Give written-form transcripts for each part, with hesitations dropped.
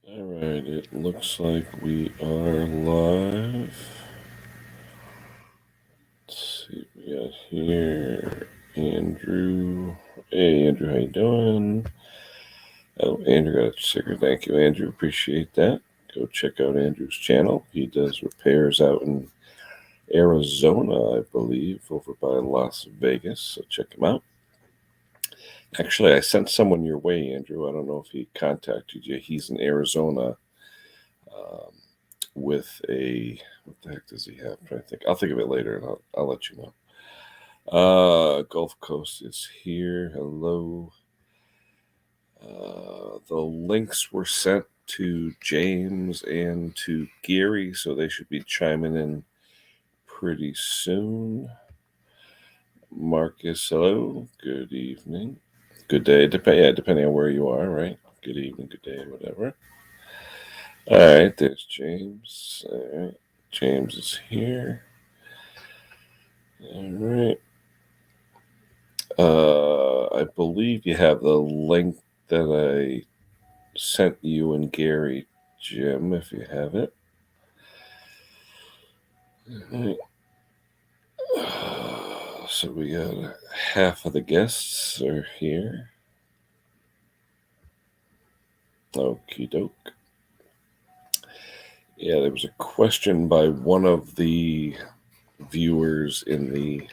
All right, it looks like we are live. Let's see what we got here. Andrew. Hey, Andrew, how you doing? Oh, Andrew got a sticker. Thank you, Andrew. Appreciate that. Go check out Andrew's channel. He does repairs out in Arizona, I believe, over by Las Vegas. So check him out. Actually, I sent someone your way, Andrew. I don't know if he contacted you. He's in Arizona. With a, what the heck does he have? I'm trying to think. I'll think of it later, and I'll let you know. Gulf Coast is here. Hello. The links were sent to James and to Gary, so they should be chiming in pretty soon. Marcus, hello. Good evening. Good day. Depending on where you are, right? Good evening, good day, whatever. All right, there's James. All right, James is here. All right. I believe you have the link that I sent you and Gary, Jim, if you have it. All right. So we got half of the guests are here. Okie doke. Yeah, there was a question by one of the viewers in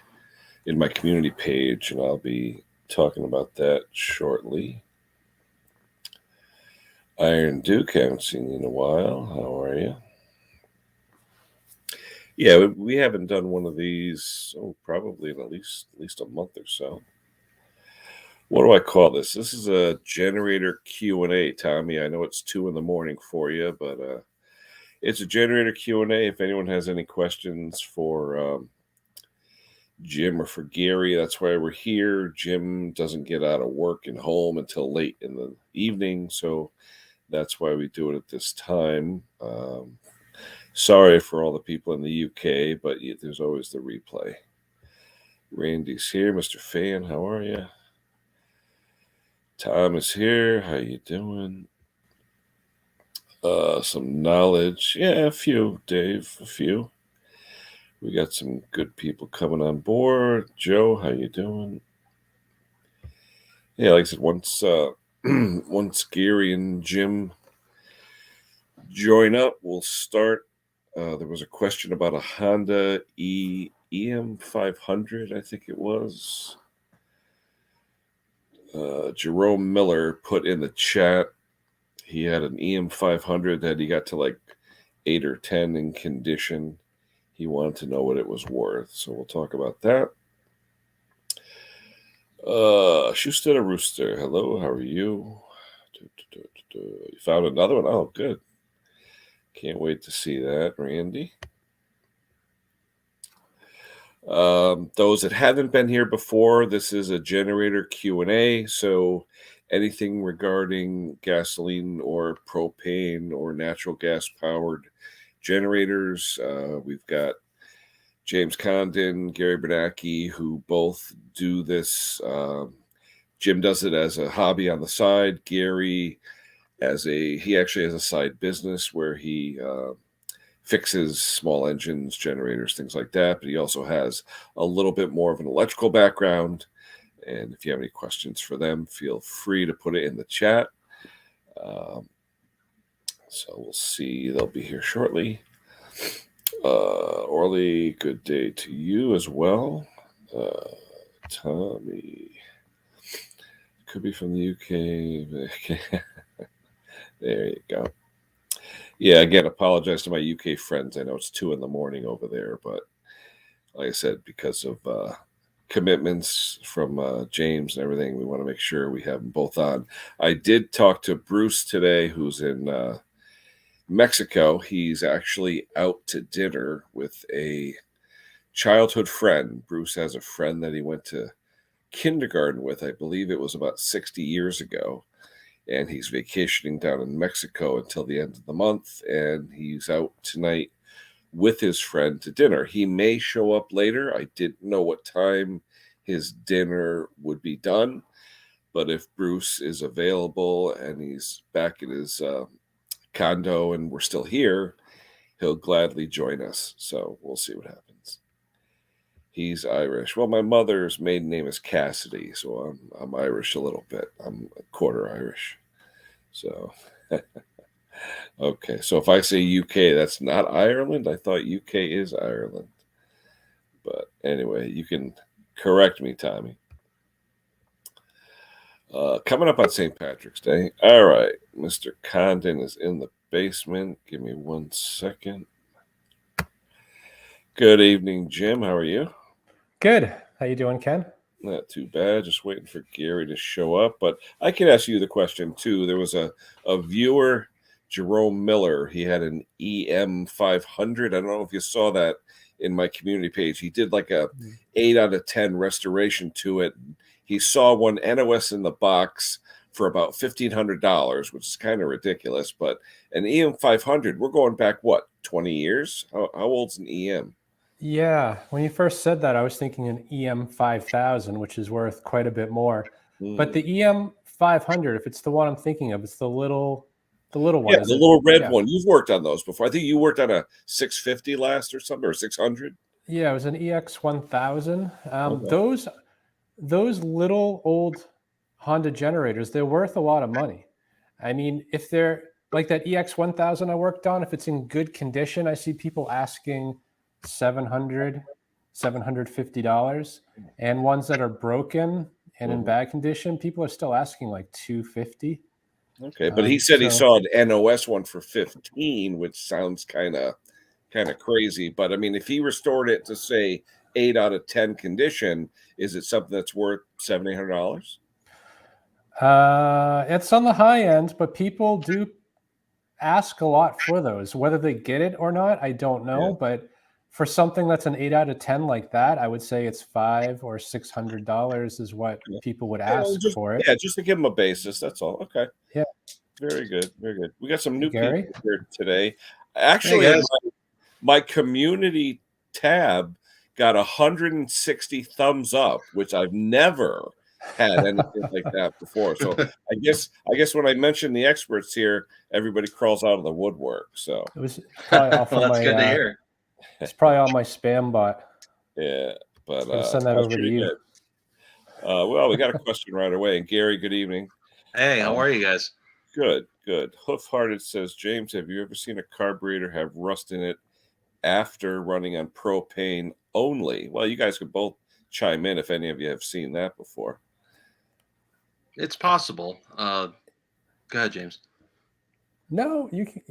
my community page, and I'll be talking about that shortly. Iron Duke, haven't seen you in a while. How are you? Yeah, we haven't done one of these, probably in at least a month or so. What do I call this? This is a generator Q&A, Tommy. I know it's 2 a.m. for you, but it's a generator Q&A. If anyone has any questions for Jim or for Gary, that's why we're here. Jim doesn't get out of work and home until late in the evening, so that's why we do it at this time. Sorry for all the people in the UK, but there's always the replay. Randy's here. Mr. Fan, how are you? Tom is here. How you doing? Some knowledge. Yeah, a few, Dave. A few. We got some good people coming on board. Joe, how you doing? Yeah, like I said, once Gary and Jim join up, we'll start. There was a question about a Honda EM500, I think it was. Jerome Miller put in the chat. He had an EM500 that he got to like 8 or 10 in condition. He wanted to know what it was worth, so we'll talk about that. Schuster a Rooster, hello, how are you? You found another one? Oh, good. Can't wait to see that, Randy. Those that haven't been here before, this is a generator Q&A, so anything regarding gasoline or propane or natural gas powered generators, we've got James Condon, Gary Bernanke, who both do this. Jim does it as a hobby on the side. Gary he actually has a side business where he fixes small engines, generators, things like that. But he also has a little bit more of an electrical background. And if you have any questions for them, feel free to put it in the chat. So we'll see. They'll be here shortly. Orly, good day to you as well. Tommy, could be from the UK. There you go. Yeah, again, apologize to my UK friends. I know it's 2 a.m. over there, but like I said, because of commitments from James and everything, we want to make sure we have them both on. I did talk to Bruce today, who's in Mexico. He's actually out to dinner with a childhood friend. Bruce has a friend that he went to kindergarten with. I believe it was about 60 years ago. And he's vacationing down in Mexico until the end of the month. And he's out tonight with his friend to dinner. He may show up later. I didn't know what time his dinner would be done. But if Bruce is available and he's back in his condo and we're still here, he'll gladly join us. So we'll see what happens. He's Irish. Well, my mother's maiden name is Cassidy, so I'm Irish a little bit. I'm a quarter Irish. So, okay. So if I say UK, that's not Ireland. I thought UK is Ireland. But anyway, you can correct me, Tommy. Coming up on St. Patrick's Day. All right. Mr. Condon is in the basement. Give me 1 second. Good evening, Jim. How are you? Good. How you doing, Ken? Not too bad. Just waiting for Gary to show up. But I can ask you the question, too. There was a viewer, Jerome Miller. He had an EM500. I don't know if you saw that in my community page. He did like a 8 out of 10 restoration to it. He saw one NOS in the box for about $1,500, which is kind of ridiculous. But an EM500, we're going back, what, 20 years? How old's an EM? Yeah, when you first said that, I was thinking an EM5000, which is worth quite a bit more. But the EM500, if it's the one I'm thinking of, it's the little one. Yeah, the little red one. You've worked on those before. I think you worked on a 650 last or something, or 600. Yeah, it was an EX1000. Those little old Honda generators, they're worth a lot of money. I mean, if they're like that EX1000 I worked on, if it's in good condition, I see people asking $700, $750, and ones that are broken and in bad condition, people are still asking like $250. Okay, but he said he saw an NOS one for 15, which sounds kind of crazy. But I mean, if he restored it to say 8 out of 10 condition, is it something that's worth $700-800? It's on the high end, but people do ask a lot for those. Whether they get it or not, I don't know. Yeah. But for something that's an 8 out of 10 like that, I would say it's $500 or $600 is what people would ask for it. Yeah, just to give them a basis. That's all. Okay. Yeah. Very good. Very good. We got some new Gary? people here today. Actually, my community tab got 160 thumbs up, which I've never had anything like that before. So I guess when I mention the experts here, everybody crawls out of the woodwork. So it was probably off well, that's good to hear. It's probably on my spam bot. Yeah, but I'll send that over to you. Well, we got a question right away. And Gary, good evening. Hey, how are you guys? Good. Hoofhearted says, James, have you ever seen a carburetor have rust in it after running on propane only? Well, you guys could both chime in if any of you have seen that before. It's possible. Go ahead, James. No, you can.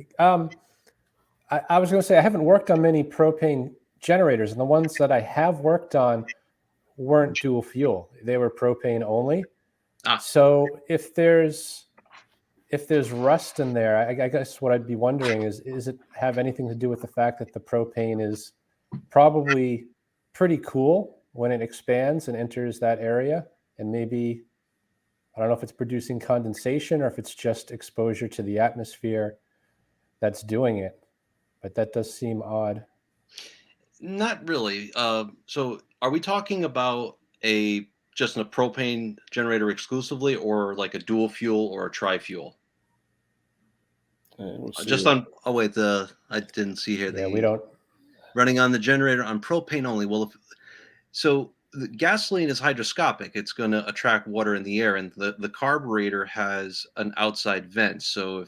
I was going to say I haven't worked on many propane generators, and the ones that I have worked on weren't dual fuel; they were propane only. So if there's rust in there, I guess what I'd be wondering is it have anything to do with the fact that the propane is probably pretty cool when it expands and enters that area, and maybe I don't know if it's producing condensation or if it's just exposure to the atmosphere that's doing it. But that does seem odd. Not really. So are we talking about just a propane generator exclusively, or like a dual fuel or a tri-fuel? Just on, I didn't see here. Yeah, we don't. Running on the generator on propane only. Well, so the gasoline is hydroscopic. It's going to attract water in the air, and the carburetor has an outside vent. So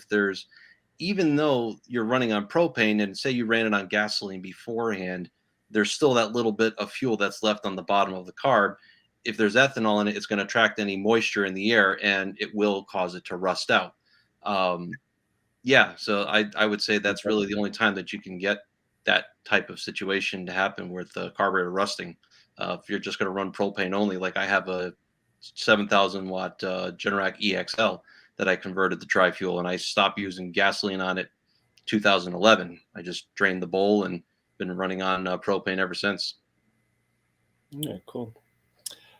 even though you're running on propane and say you ran it on gasoline beforehand, there's still that little bit of fuel that's left on the bottom of the carb. If there's ethanol in it, it's going to attract any moisture in the air and it will cause it to rust out. So I would say that's really the only time that you can get that type of situation to happen with the carburetor rusting. If you're just going to run propane only, like I have a 7,000 watt Generac EXL that I converted to tri-fuel, and I stopped using gasoline on it 2011. I just drained the bowl and been running on propane ever since. Yeah, cool.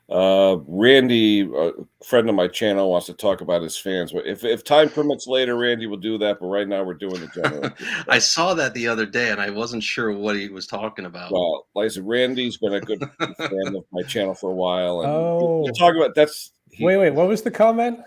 Randy, a friend of my channel, wants to talk about his fans. But if time permits later, Randy will do that. But right now we're doing the general. I saw that the other day, and I wasn't sure what he was talking about. Well, like I said, Randy's been a good fan of my channel for a while. And we'll talk about that's. Wait, what was the comment?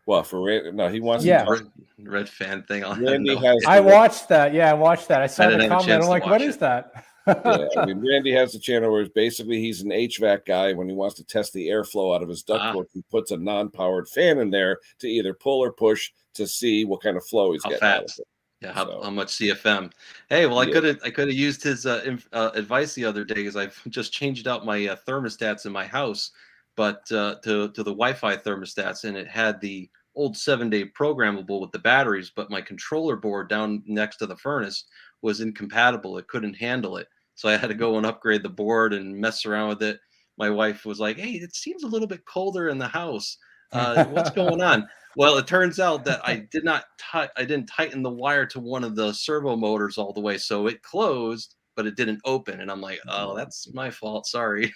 Well, for Randy, no, he wants Yeah. to talk. Red fan thing. I Randy know. has. I watched that. Yeah, I watched that. I saw didn't the have a comment. chance I'm to like, watch what it. is that? Yeah, I mean, Randy has a channel where basically he's an HVAC guy. When he wants to test the airflow out of his ductwork, he puts a non-powered fan in there to either pull or push to see what kind of flow he's How getting out of fast? it. Yeah, So, how much CFM? Hey, well, yeah. I could have used his advice the other day because I've just changed out my thermostats in my house, but to the Wi-Fi thermostats, and it had the old 7-day programmable with the batteries, but my controller board down next to the furnace was incompatible. It couldn't handle it, so I had to go and upgrade the board and mess around with it. My wife was like, "Hey, it seems a little bit colder in the house. What's going on?" Well, it turns out that I didn't tighten the wire to one of the servo motors all the way, so it closed, but it didn't open. And I'm like, oh, that's my fault. Sorry.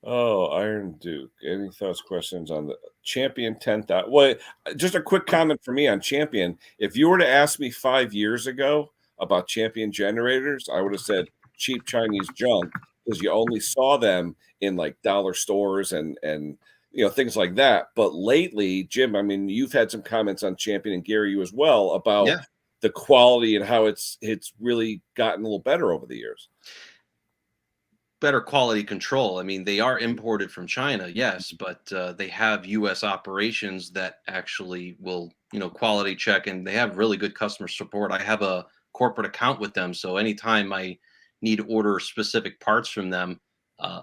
Oh, Iron Duke. Any thoughts, questions on the Champion 10,000? Well, just a quick comment for me on Champion. If you were to ask me 5 years ago about Champion generators, I would have said cheap Chinese junk because you only saw them in like dollar stores and things like that. But lately, Jim, I mean, you've had some comments on Champion and Gary, you as well, about Yeah. the quality and how it's really gotten a little better over the years. Better quality control. I mean, they are imported from China, yes, but they have U.S. operations that actually will, quality check, and they have really good customer support. I have a corporate account with them, so anytime I need to order specific parts from them,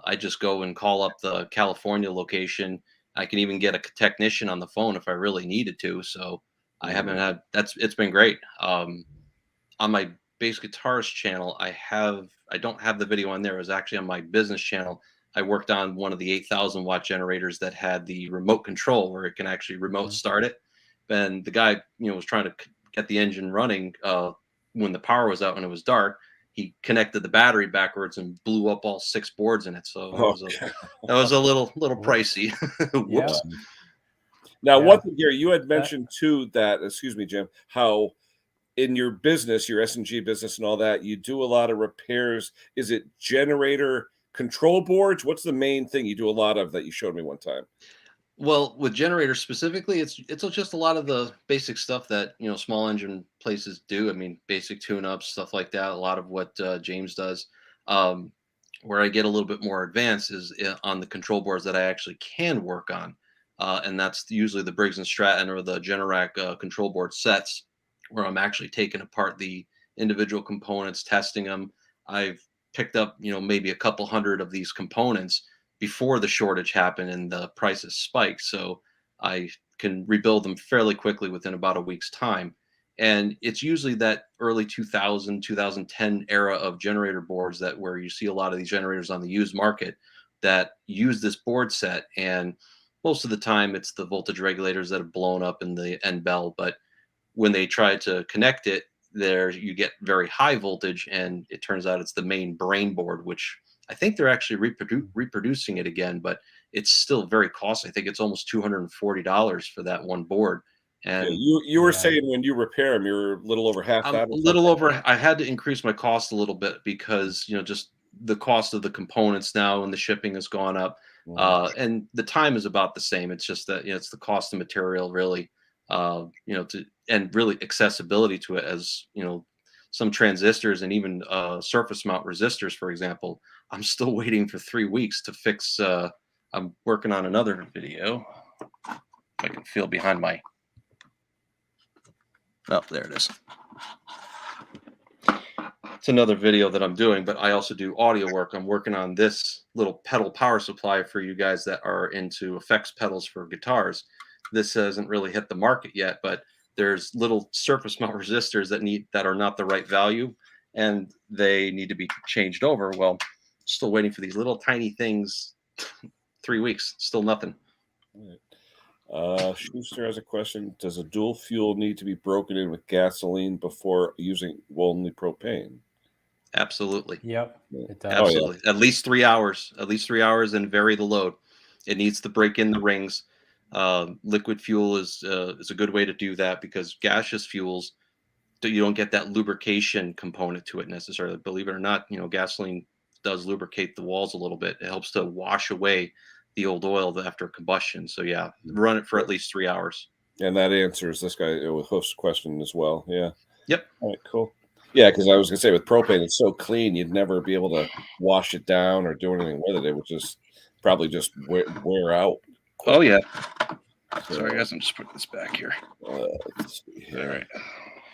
I just go and call up the California location. I can even get a technician on the phone if I really needed to. So I haven't had it's been great. On my Bass Guitarist channel, I don't have the video on there. It was actually on my business channel. I worked on one of the 8,000 watt generators that had the remote control where it can actually remote start it. And the guy, was trying to get the engine running when the power was out and it was dark. He connected the battery backwards and blew up all 6 boards in it. So that was a little pricey. Whoops. Yeah. Now, Yeah. one thing, Gary, you had mentioned too that, excuse me, Jim, how in your business, your S&G business and all that, you do a lot of repairs. Is it generator control boards? What's the main thing you do a lot of that you showed me one time? Well, with generators specifically, it's just a lot of the basic stuff that small engine places do. I mean, basic tune-ups, stuff like that. A lot of what James does. Where I get a little bit more advanced is on the control boards that I actually can work on, and that's usually the Briggs and Stratton or the Generac control board sets, where I'm actually taking apart the individual components, testing them. I've picked up maybe a couple hundred of these components before the shortage happened and the prices spiked. So I can rebuild them fairly quickly within about a week's time. And it's usually that early 2000, 2010 era of generator boards that where you see a lot of these generators on the used market that use this board set. And most of the time it's the voltage regulators that have blown up in the end bell. But when they try to connect it, there you get very high voltage, and it turns out it's the main brain board, which I think they're actually reproducing it again, but it's still very costly. I think it's almost $240 for that one board. And you were saying when you repair them, you're a little over half I'm that. a little over. I had to increase my cost a little bit because just the cost of the components now and the shipping has gone up, and the time is about the same. It's just that it's the cost of material really, and really accessibility to it as some transistors and even surface mount resistors, for example. I'm still waiting for 3 weeks to fix. I'm working on another video. I can feel behind my. Oh, there it is. It's another video that I'm doing, but I also do audio work. I'm working on this little pedal power supply for you guys that are into effects pedals for guitars. This hasn't really hit the market yet, but there's little surface mount resistors that are not the right value, and they need to be changed over. Well, still waiting for these little tiny things. 3 weeks, still nothing. Schuster has a question. Does a dual fuel need to be broken in with gasoline before using only propane? Absolutely. Yep. It does. Absolutely. At least 3 hours. At least 3 hours, and vary the load. It needs to break in the rings. Liquid fuel is a good way to do that because gaseous fuels, you don't get that lubrication component to it necessarily. Believe it or not, gasoline does lubricate the walls a little bit. It helps to wash away the old oil after combustion. So yeah, run it for at least 3 hours. And that answers this guy with Hoof's question as well. Yeah. Yep. All right, cool. Yeah, because I was gonna say with propane, it's so clean, you'd never be able to wash it down or do anything with it. It would just probably just wear out. Oh yeah. So, Sorry guys, I'm just putting this back here. let's see here. All right.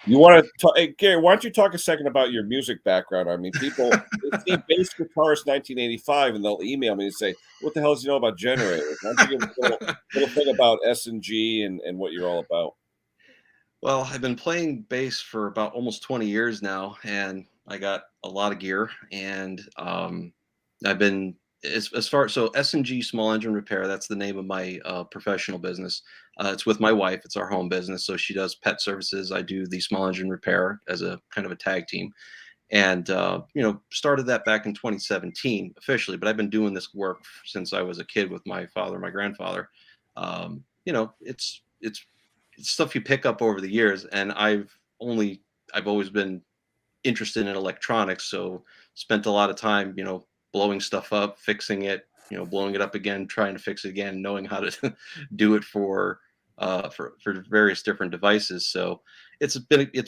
You want to talk, hey, Gary? Why don't you talk a second about your music background? I mean, people they see Bassguitarist1985 and they'll email me and say, "What the hell does you know about generators?" Why don't you give a little thing about S&G and what you're all about? Well, I've been playing bass for about almost 20 years now, and I got a lot of gear. And I've been as far so S&G Small Engine Repair. That's the name of my professional business. It's with my wife. It's our home business. So she does pet services. I do the small engine repair as a kind of a tag team. And started that back in 2017 officially. But I've been doing this work since I was a kid with my father, and my grandfather. It's stuff you pick up over the years, and I've always been interested in electronics, so spent a lot of time blowing stuff up, fixing it, blowing it up again, trying to fix it again, knowing how to do it for various different devices. So it's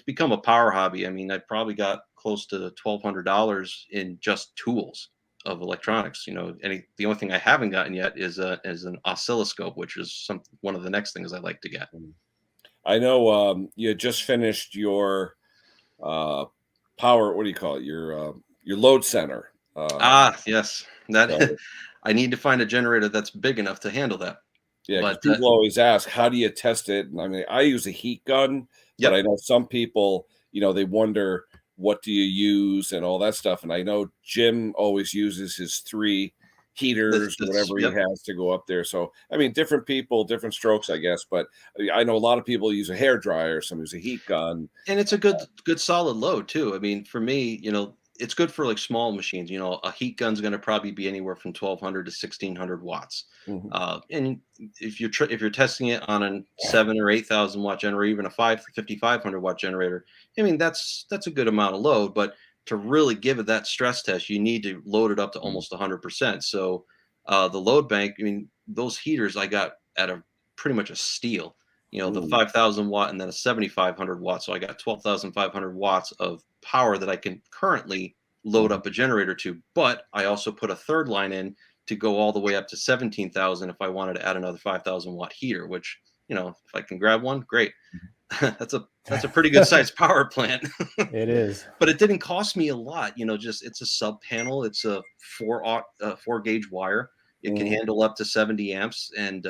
become a power hobby. I mean, I probably got close to $1,200 in just tools of electronics. The only thing I haven't gotten yet is an oscilloscope, which is one of the next things I like to get. I know you just finished your power. What do you call it? Your load center. Yes. That I need to find a generator that's big enough to handle that. Yeah, because people always ask, how do you test it? And I mean, I use a heat gun, but I know some people, they wonder, what do you use and all that stuff. And I know Jim always uses his 3 heaters, whatever he has to go up there. So, I mean, different people, different strokes, I guess. But I know a lot of people use a hair dryer, some use a heat gun. And it's a good solid load too. I mean, for me, it's good for like small machines. A heat gun's going to probably be anywhere from 1,200 to 1,600 watts. Mm-hmm. And if you're testing it on a 7,000 or 8,000 watt generator, even a 5,500 watt generator, I mean, that's a good amount of load. But to really give it that stress test, you need to load it up to almost 100%. So the load bank, I mean, those heaters I got at pretty much a steal. The 5,000 watt and then a 7,500 watt. So I got 12,500 watts of power that I can currently load up a generator to. But I also put a third line in to go all the way up to 17,000 if I wanted to add another 5,000 watt heater, which, if I can grab one, great. That's a pretty good sized power plant. It is. But it didn't cost me a lot. It's a sub panel. It's a 4 gauge wire. It can handle up to 70 amps. And,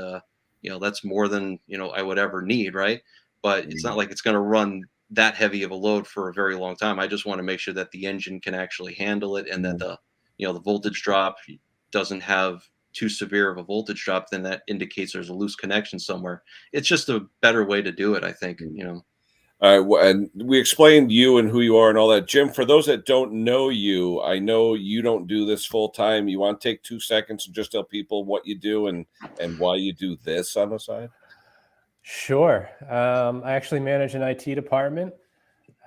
that's more than, I would ever need. Right. But it's not like it's going to run that heavy of a load for a very long time. I just want to make sure that the engine can actually handle it, and that the voltage drop doesn't have too severe of a voltage drop. Then that indicates there's a loose connection somewhere. It's just a better way to do it, I think. All right, and we explained you and who you are and all that. Jim, for those that don't know you, I know you don't do this full time. You want to take 2 seconds and just tell people what you do and why you do this on the side? Sure. I actually manage an IT department.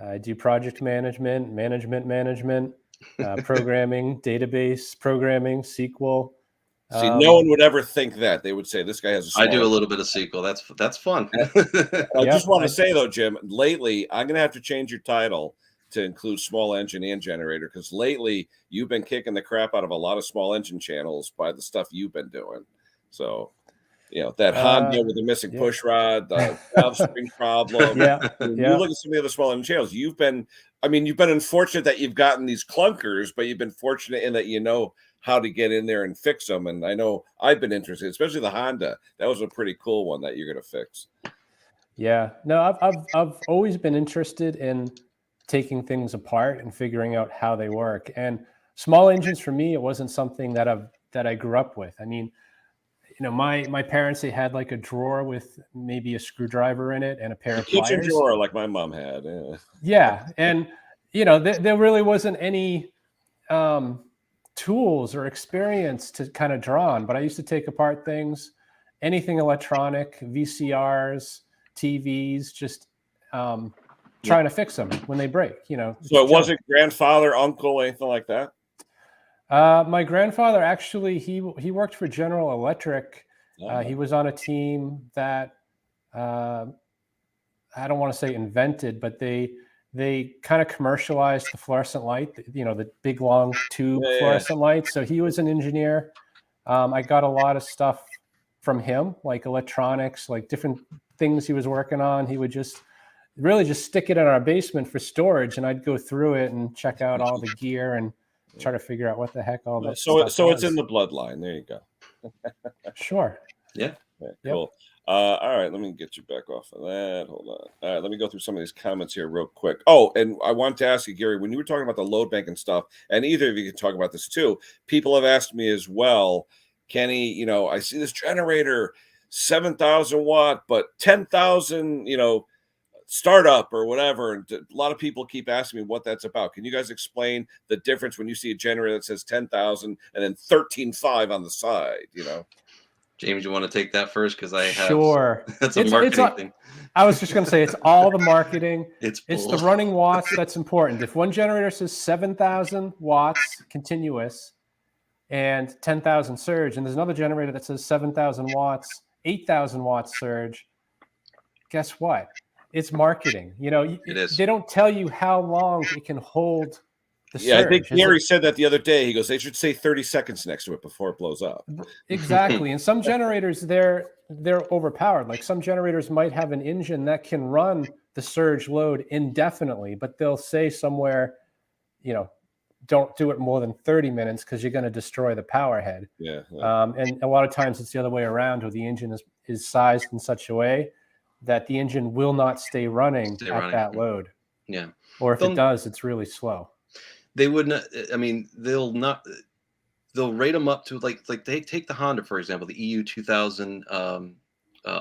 I do project management, programming, database programming, SQL. See, no one would ever think that. They would say this guy has a I do a little bit of SQL. That's fun. I just want to say, though, Jim, lately, I'm going to have to change your title to include small engine and generator, because lately you've been kicking the crap out of a lot of small engine channels by the stuff you've been doing. So, that Honda with the missing push rod, the valve spring problem. You look at some of the other small engine channels. You've been unfortunate that you've gotten these clunkers, but you've been fortunate in that how to get in there and fix them. And I know I've been interested, especially the Honda. That was a pretty cool one that you're going to fix. Yeah, no, I've always been interested in taking things apart and figuring out how they work. And small engines for me, it wasn't something that I grew up with. I mean, my parents, they had like a drawer with maybe a screwdriver in it and a pair of pliers. Kitchen drawer like my mom had. Yeah, and there really wasn't any tools or experience to kind of draw on. But I used to take apart things, anything electronic, VCRs, TVs, just trying to fix them when they break. So it wasn't grandfather, uncle, anything like that? My grandfather actually, he worked for General Electric. He was on a team that I don't want to say invented, but they kind of commercialized the fluorescent light, the big long tube fluorescent light. So he was an engineer. I got a lot of stuff from him, like electronics, like different things he was working on. He would just stick it in our basement for storage, and I'd go through it and check out all the gear and try to figure out what the heck all that stuff So was. it's in the bloodline. There you go. Sure. Yeah. Cool. All right, let me get you back off of that. Hold on. All right, let me go through some of these comments here real quick. Oh, and I want to ask you, Gary, when you were talking about the load bank and stuff, and either of you can talk about this too, people have asked me as well, Kenny, I see this generator, 7,000 watt, but 10,000, startup or whatever. And a lot of people keep asking me what that's about. Can you guys explain the difference when you see a generator that says 10,000 and then 13.5 on the side, James, you want to take that first? Because I have. Sure. That's a marketing thing. I was just going to say it's all the marketing. It's the running watts that's important. If one generator says 7,000 watts continuous and 10,000 surge, and there's another generator that says 7,000 watts, 8,000 watts surge, guess what? It's marketing. It is. They don't tell you how long it can hold the surge. I think Gary said that the other day. He goes, they should say 30 seconds next to it before it blows up. Exactly. And some generators, they're overpowered. Like some generators might have an engine that can run the surge load indefinitely, but they'll say somewhere, don't do it more than 30 minutes because you're going to destroy the power head. Yeah. And a lot of times it's the other way around, where the engine is sized in such a way that the engine will not stay running at that load. Yeah. Or if it does, it's really slow. They would not. I mean, they'll rate them up to like they take the Honda, for example, the EU 2000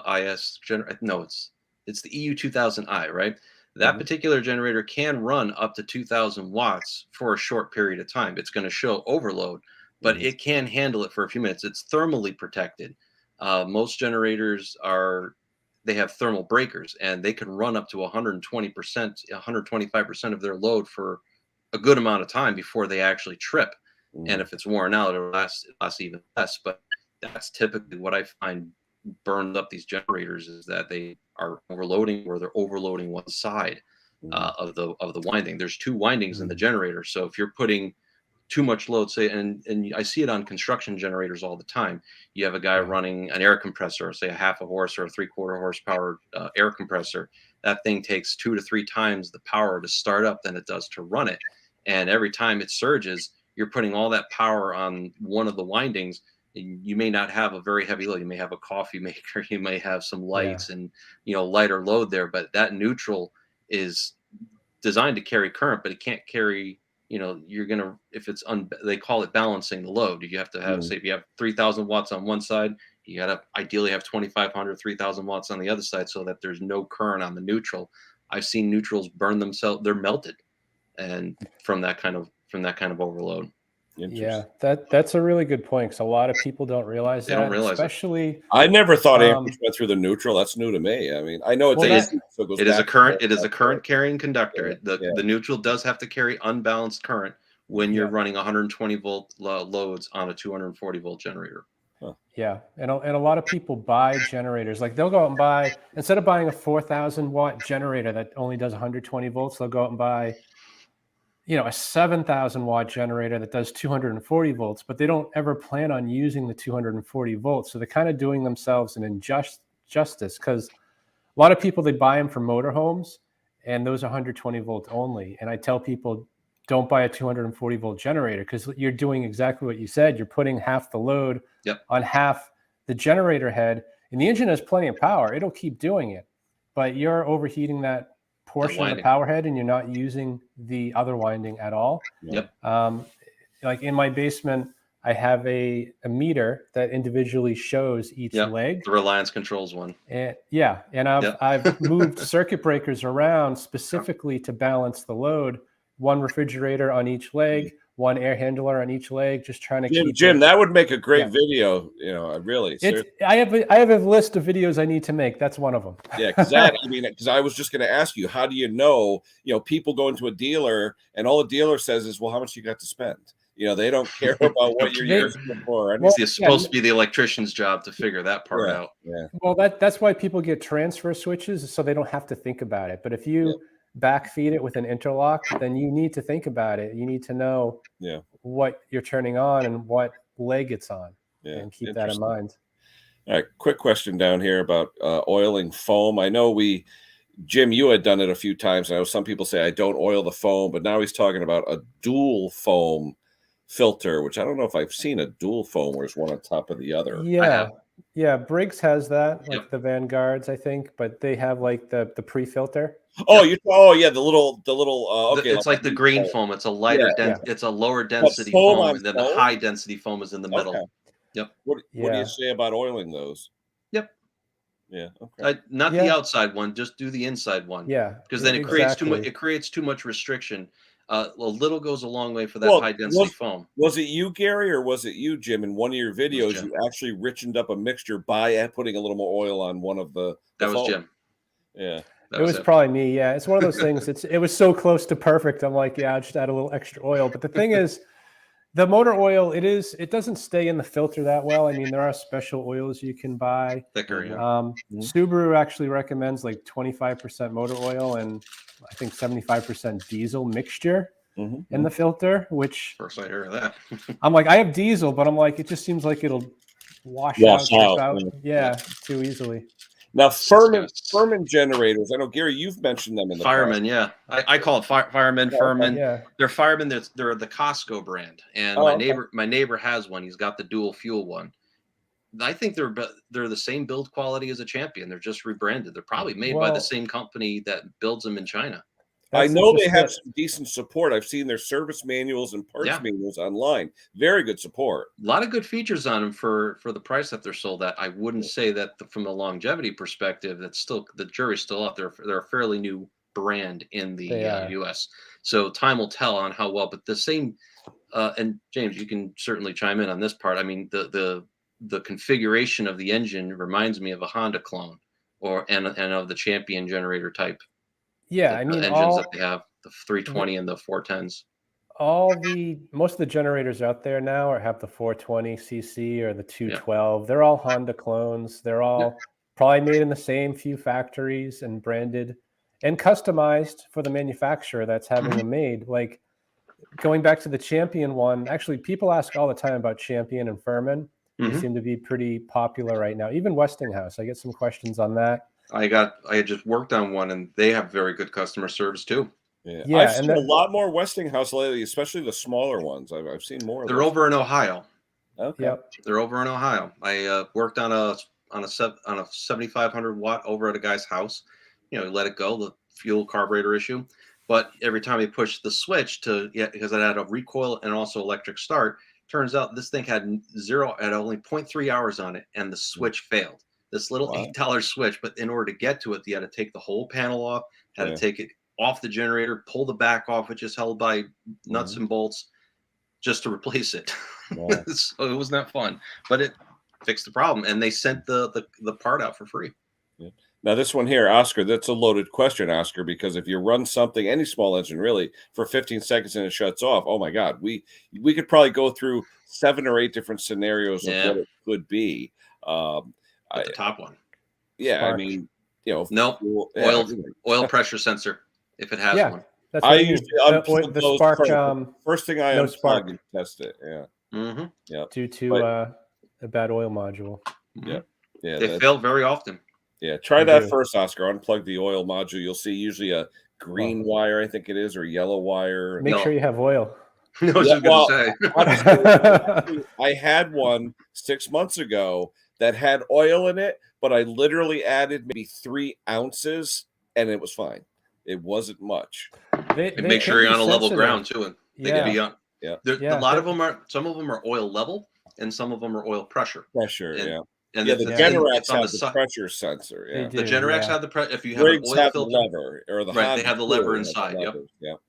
IS generator. No, it's the EU 2000i, right? That particular generator can run up to 2,000 watts for a short period of time. It's going to show overload, but it can handle it for a few minutes. It's thermally protected. Most generators they have thermal breakers, and they can run up to 120%, 125% of their load for a good amount of time before they actually trip. And if it's worn out, it'll last even less. But that's typically what I find burned up these generators, is that they are overloading, or they're overloading one side of the winding. There's two windings in the generator. So if you're putting too much load, say, and I see it on construction generators all the time. You have a guy running an air compressor, say a half a horse or a 3/4 horsepower air compressor. That thing takes 2 to 3 times the power to start up than it does to run it. And every time it surges, you're putting all that power on one of the windings. You may not have a very heavy load. You may have a coffee maker. You may have some lights and lighter load there. But that neutral is designed to carry current, but it can't carry. You're gonna, if it's they call it balancing the load. You have to have, say, if you have 3,000 watts on one side, you gotta ideally have 2,500, 3,000 watts on the other side, so that there's no current on the neutral. I've seen neutrals burn themselves; they're melted, and from that kind of overload. Yeah, that's a really good point, because a lot of people don't realize that. Don't realize especially. I never thought amperage went through the neutral. That's new to me. I mean, I know it is a current. It is a current carrying conductor. The neutral does have to carry unbalanced current when you're running 120 volt loads on a 240 volt generator. Huh. Yeah, and a lot of people buy generators. Like they'll go out and buy, instead of buying a 4,000 watt generator that only does 120 volts, they'll go out and buy a 7,000 watt generator that does 240 volts, but they don't ever plan on using the 240 volts. So they're kind of doing themselves an injustice, because a lot of people, they buy them for motorhomes, and those are 120 volt only. And I tell people, don't buy a 240 volt generator, because you're doing exactly what you said. You're putting half the load on half the generator head, and the engine has plenty of power. It'll keep doing it, but you're overheating that portion of the power head, and you're not using the other winding at all. Like in my basement, I have a meter that individually shows each leg. The Reliance controls one. And I've moved circuit breakers around specifically to balance the load. One refrigerator on each leg, one air handler on each leg, just trying to keep Jim, that would make a great video. Really. I have a list of videos I need to make. That's one of them. Yeah, because I was just going to ask you, how do you know? People go into a dealer and all the dealer says is, well, how much you got to spend? They don't care about what you're using it for. It's supposed to be the electrician's job to figure that part out. Yeah. Well, that's why people get transfer switches, so they don't have to think about it. But if you backfeed it with an interlock, then you need to think about it. You need to know what you're turning on and what leg it's on, and keep that in mind. All right, quick question down here about oiling foam. I know Jim, you had done it a few times. I know some people say I don't oil the foam, but now he's talking about a dual foam filter, which I don't know if I've seen a dual foam where it's one on top of the other. Yeah, Briggs has that, like the Vanguards, I think, but they have like the pre-filter. Oh, the little okay. It's like the green foam. It's a lighter it's a lower density foam, and then the high density foam is in the middle. Okay. Yep. What do you say about oiling those? Yep. Yeah. Okay. Not the outside one, just do the inside one. Yeah. Because then it creates too much. It creates too much restriction. A little goes a long way for that high density foam. Was it you, Gary, or was it you, Jim? In one of your videos, you actually richened up a mixture by putting a little more oil on one of the. That was Jim. Yeah. It was probably me. Yeah. It's one of those things. It was so close to perfect. I'm like, I'll just add a little extra oil. But the thing is, the motor oil, it doesn't stay in the filter that well. I mean, there are special oils you can buy. Thicker, Subaru actually recommends like 25% motor oil and I think 75% diesel mixture in the filter, which first I heard of that. I'm like, I have diesel, but I'm like, it just seems like it'll wash out. Yeah, too easily. Now, Furman generators. I know, Gary, you've mentioned them in the Fireman. past. Yeah, I call it Fireman. Furman. Yeah. They're Fireman. They're the Costco brand, and my neighbor has one. He's got the dual fuel one. I think they're the same build quality as a Champion. They're just rebranded. They're probably made by the same company that builds them in China. I know they have some decent support. I've seen their service manuals and parts manuals online. Very good support. A lot of good features on them for the price that they're sold at. I wouldn't say that from a longevity perspective, that's still the jury's still out there. They're a fairly new brand in the U.S. So time will tell on how well. But the same, and James, you can certainly chime in on this part. I mean, the configuration of the engine reminds me of a Honda clone, and of the Champion generator type. Yeah, I mean, the engines that they have, the 320 and the 410s. Most of the generators out there now have the 420cc or the 212. They're all Honda clones. They're all probably made in the same few factories and branded and customized for the manufacturer that's having them made. Like going back to the Champion one, actually, people ask all the time about Champion and Furman. They seem to be pretty popular right now. Even Westinghouse, I get some questions on that. I just worked on one, and they have very good customer service too. Yeah, I've seen a lot more Westinghouse lately, especially the smaller ones. I've seen more. They're over in Ohio. Okay. Yep. They're over in Ohio. I worked on a 7,500 watt over at a guy's house. Let it go, the fuel carburetor issue. But every time he pushed the switch because it had a recoil and also electric start, turns out this thing had only 0.3 hours on it, and the switch failed. This little $8 switch, but in order to get to it, you had to take the whole panel off, had to take it off the generator, pull the back off, which is held by nuts and bolts, just to replace it. Wow. So it was not fun, but it fixed the problem, and they sent the part out for free. Yeah. Now this one here, Oscar, that's a loaded question, Oscar, because if you run something, any small engine really, for 15 seconds and it shuts off, oh my God, we could probably go through 7 or 8 different scenarios of what it could be. The top one. Yeah, Spark. I mean, oil pressure sensor if it has one. That's I usually unplug the those spark. first thing I unplug and test it. Yeah. Yeah. Due to a bad oil module. Yeah. Yeah. They fail very often. Yeah. Try that first, Oscar. Unplug the oil module. You'll see usually a green wire, I think it is, or yellow wire. Make sure you have oil. I was just going to say. Honestly, I had one 6 months ago that had oil in it, but I literally added maybe 3 ounces and it was fine. It wasn't much. They make sure you're on a level ground too. And they can be on. Yeah. A lot of them some of them are oil level and some of them are oil pressure. And the Generacs have the pressure sensor. Yeah. The Generacs have the pressure. If you have an oil filter, the lever, or the they have the lever inside. Yep.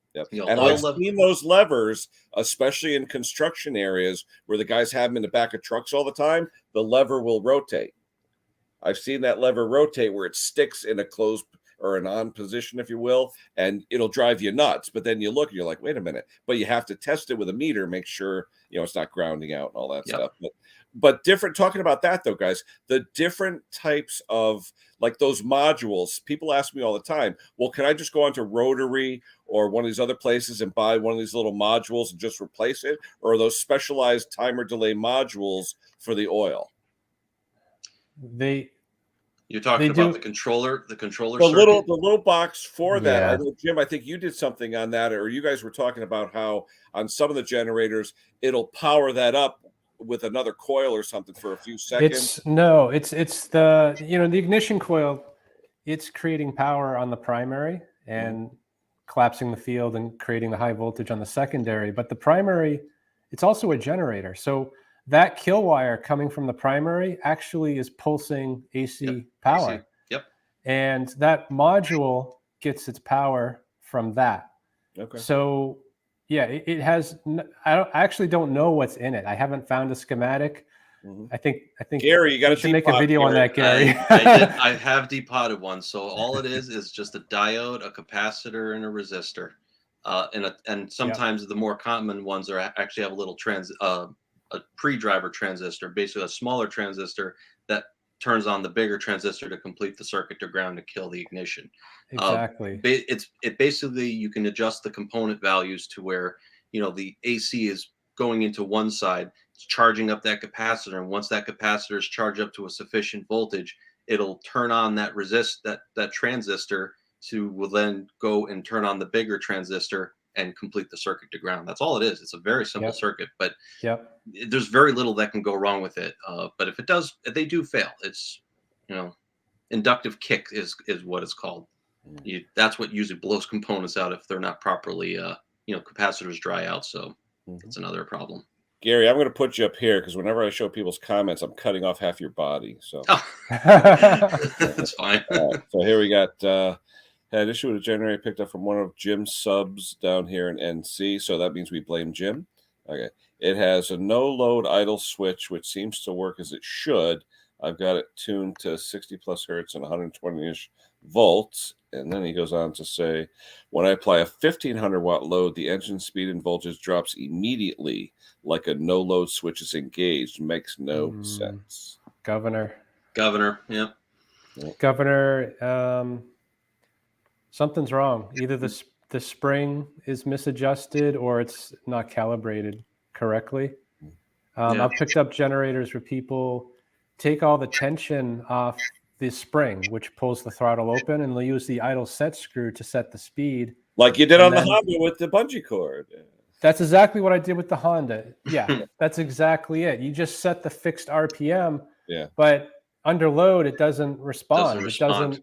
And I've seen those levers, especially in construction areas where the guys have them in the back of trucks all the time. The lever will rotate. I've seen that lever rotate where it sticks in a closed or an on position, if you will, and it'll drive you nuts. But then you look and you're like, wait a minute. But you have to test it with a meter, make sure, it's not grounding out and all that stuff. But different, talking about that though, guys, the different types of, like those modules, people ask me all the time, well, can I just go onto Rotary or one of these other places and buy one of these little modules and just replace it? Or are those specialized timer delay modules for the oil? You're talking about the controller circuit? The little box for that. I know, Jim, I think you did something on that, or you guys were talking about how on some of the generators, it'll power that up with another coil or something for a few seconds. It's the, the ignition coil, it's creating power on the primary and collapsing the field and creating the high voltage on the secondary. But the primary, it's also a generator. So that kill wire coming from the primary actually is pulsing AC power. AC. Yep. And that module gets its power from that. Okay. So yeah, it has. I actually don't know what's in it. I haven't found a schematic. I think Gary, you got to make a video on that, Gary. I have depotted one. So all it is just a diode, a capacitor, and a resistor. And sometimes the more common ones are actually have a little a pre-driver transistor, basically a smaller transistor that turns on the bigger transistor to complete the circuit to ground to kill the ignition. Exactly. It basically, you can adjust the component values to where, the AC is going into one side, it's charging up that capacitor. And once that capacitor is charged up to a sufficient voltage, it'll turn on that that transistor will then go and turn on the bigger transistor and complete the circuit to ground. That's all it is. It's a very simple circuit, but there's very little that can go wrong with it. But if they do fail. It's, inductive kick is what it's called. That's what usually blows components out if they're not properly, capacitors dry out. So it's another problem. Gary, I'm going to put you up here because whenever I show people's comments, I'm cutting off half your body. So that's fine. So here we got, had issue with a generator picked up from one of Jim's subs down here in NC. So that means we blame Jim. Okay. It has a no load idle switch, which seems to work as it should. I've got it tuned to 60 plus hertz and 120-ish volts. And then he goes on to say, when I apply a 1500 watt load, the engine speed and voltage drops immediately like a no load switch is engaged. Makes no sense. Governor. Yeah. Governor, something's wrong. Either the spring is misadjusted or it's not calibrated correctly. I've picked up generators where people take all the tension off the spring, which pulls the throttle open, and they'll use the idle set screw to set the speed. Like you did on the Honda with the bungee cord. That's exactly what I did with the Honda. Yeah, that's exactly it. You just set the fixed RPM, but under load, it doesn't respond. It doesn't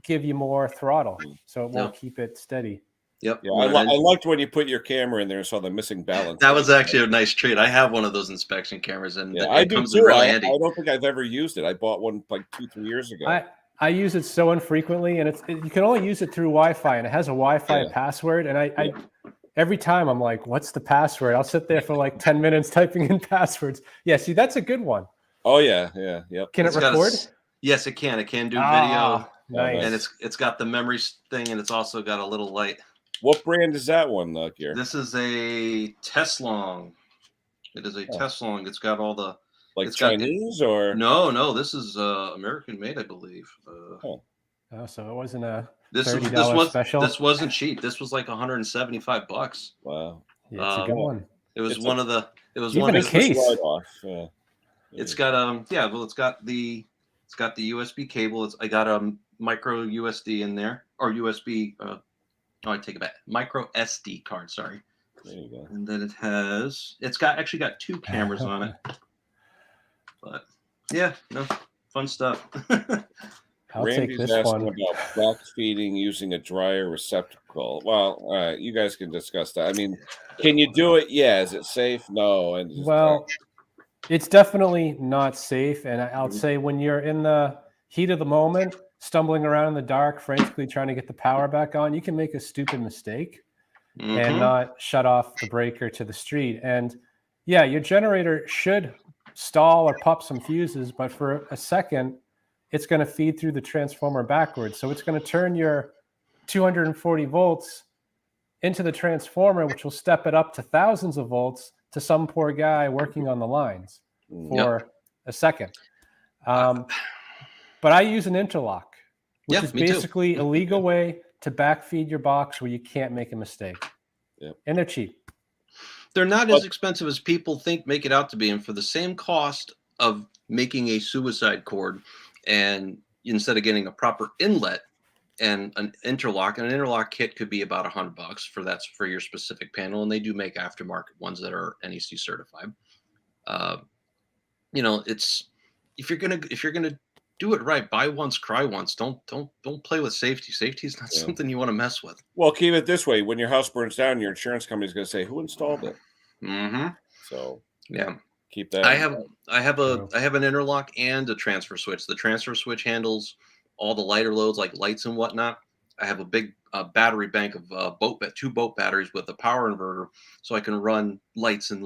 give you more throttle, so it won't keep it steady. Yep. Yeah, I liked when you put your camera in there and saw the missing balance. That was actually a nice treat. I have one of those inspection cameras, and it comes in really handy. I don't think I've ever used it. I bought one like 2-3 years ago. I use it so infrequently, and you can only use it through Wi-Fi, and it has a Wi-Fi password. And I every time I'm like, "What's the password?" I'll sit there for like 10 minutes typing in passwords. Yeah, see, that's a good one. Oh yeah. Can it record? Yes, it can. It can do video. Nice. And it's got the memory thing, and it's also got a little light. What brand is that one, Gary? This is a Teslong. It is a Teslong. It's got all the Chinese or no. This is American made, I believe. So it wasn't a this $30 special. This wasn't cheap. This was like $175. Wow. Yeah, it's a good one. It was one of the. It was even one a case. It's got it's got the USB cable. I got a micro USD in there, or USB. I take it back. Micro SD card. Sorry. There you go. And then it's actually got 2 cameras on it. But fun stuff. I'll Randy's take this asking one. about back feeding using a dryer receptacle. Well, all right, you guys can discuss that. I mean, can you do it? Yeah. Is it safe? No. And it's definitely not safe. And I'll say when you're in the heat of the moment, stumbling around in the dark, frantically trying to get the power back on, you can make a stupid mistake and not shut off the breaker to the street. And your generator should stall or pop some fuses, but for a second, it's going to feed through the transformer backwards. So it's going to turn your 240 volts into the transformer, which will step it up to thousands of volts to some poor guy working on the lines for a second. But I use an interlock, which is basically a legal way to backfeed your box where you can't make a mistake. Yep. And they're cheap. They're not as expensive as people make it out to be. And for the same cost of making a suicide cord, and instead of getting a proper inlet and an interlock kit could be about $100 for your specific panel. And they do make aftermarket ones that are NEC certified. It's, if you're gonna do it right, buy once, cry once. Don't play with safety. Safety is not something you want to mess with. Well, keep it this way: when your house burns down, your insurance company is going to say, "Who installed it?" Mm-hmm. So keep that. I have an interlock and a transfer switch. The transfer switch handles all the lighter loads like lights and whatnot. I have a big battery bank of two boat batteries with a power inverter, so I can run lights and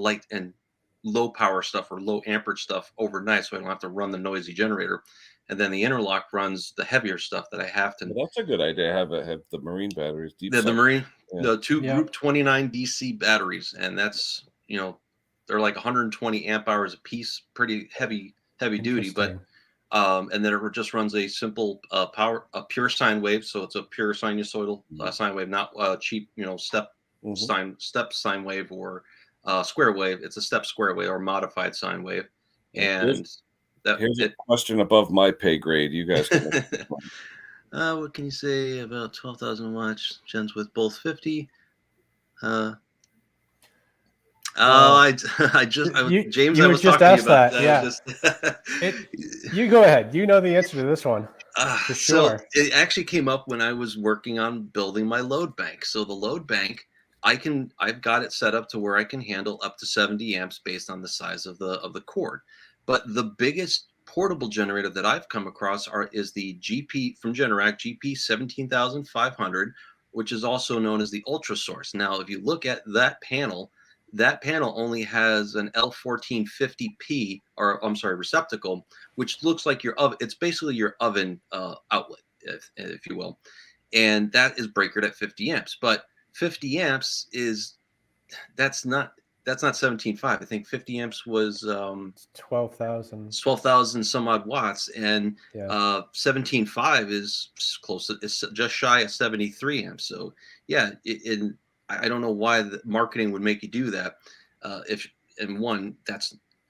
low power stuff or low amperage stuff overnight, so I don't have to run the noisy generator. And then the interlock runs the heavier stuff that I have to. Well, that's a good idea. Have the marine batteries. The two Group 29 DC batteries, and that's they're like 120 amp hours a piece, pretty heavy duty. But and then it just runs a simple pure sine wave, so it's a pure sinusoidal sine wave, not cheap step sine wave or square wave. It's a step square wave or modified sine wave. And here's a question above my pay grade. You guys can what can you say about 12,000 watts gens with both 50? James, you I was just talking asked about that. Yeah. You go ahead. You know the answer to this one. For sure. So it actually came up when I was working on building my load bank. So the load bank, I've got it set up to where I can handle up to 70 amps based on the size of the cord. But the biggest portable generator that I've come across is the GP from Generac GP 17500, which is also known as the Ultra Source. Now, if you look at that panel only has an L1450P, receptacle, which looks like your oven. It's basically your oven outlet, if you will, and that is breakered at 50 amps. But 50 amps that's not 17.5. I think 50 amps was 12,000 some odd watts, and 17.5 is it's just shy of 73 amps. So I don't know why the marketing would make you do that. That's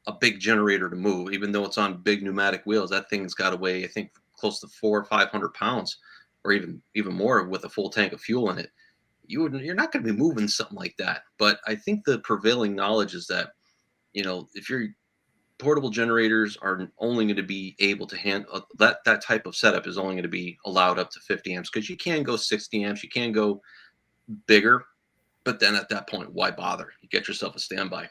a big generator to move, even though it's on big pneumatic wheels. That thing's got to weigh, I think, close to 400 or 500 pounds, or even more with a full tank of fuel in it. You're not going to be moving something like that. But I think the prevailing knowledge is that, if your portable generators are only going to be able to handle that type of setup is only going to be allowed up to 50 amps, because you can go 60 amps, you can go bigger, but then at that point, why bother? You get yourself a standby.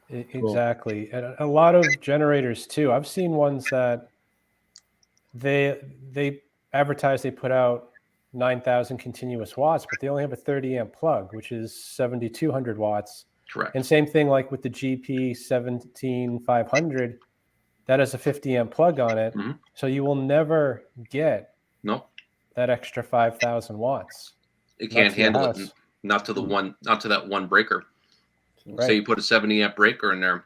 Exactly. And a lot of generators too. I've seen ones that they advertise they put out 9,000 continuous watts, but they only have a 30 amp plug, which is 7,200 watts. Correct. And same thing like with the GP 17500, that has a 50 amp plug on it. Mm-hmm. So you will never get that extra 5,000 watts. It can't handle it. Not to that one breaker. Right. Say you put a 70 amp breaker in there,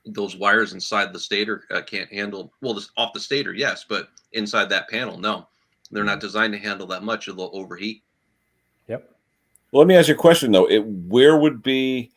those wires inside the stator can't handle. Well, this off the stator, yes, but inside that panel, no. They're not designed to handle that much. They'll overheat. Yep. Well, let me ask you a question though. Where would be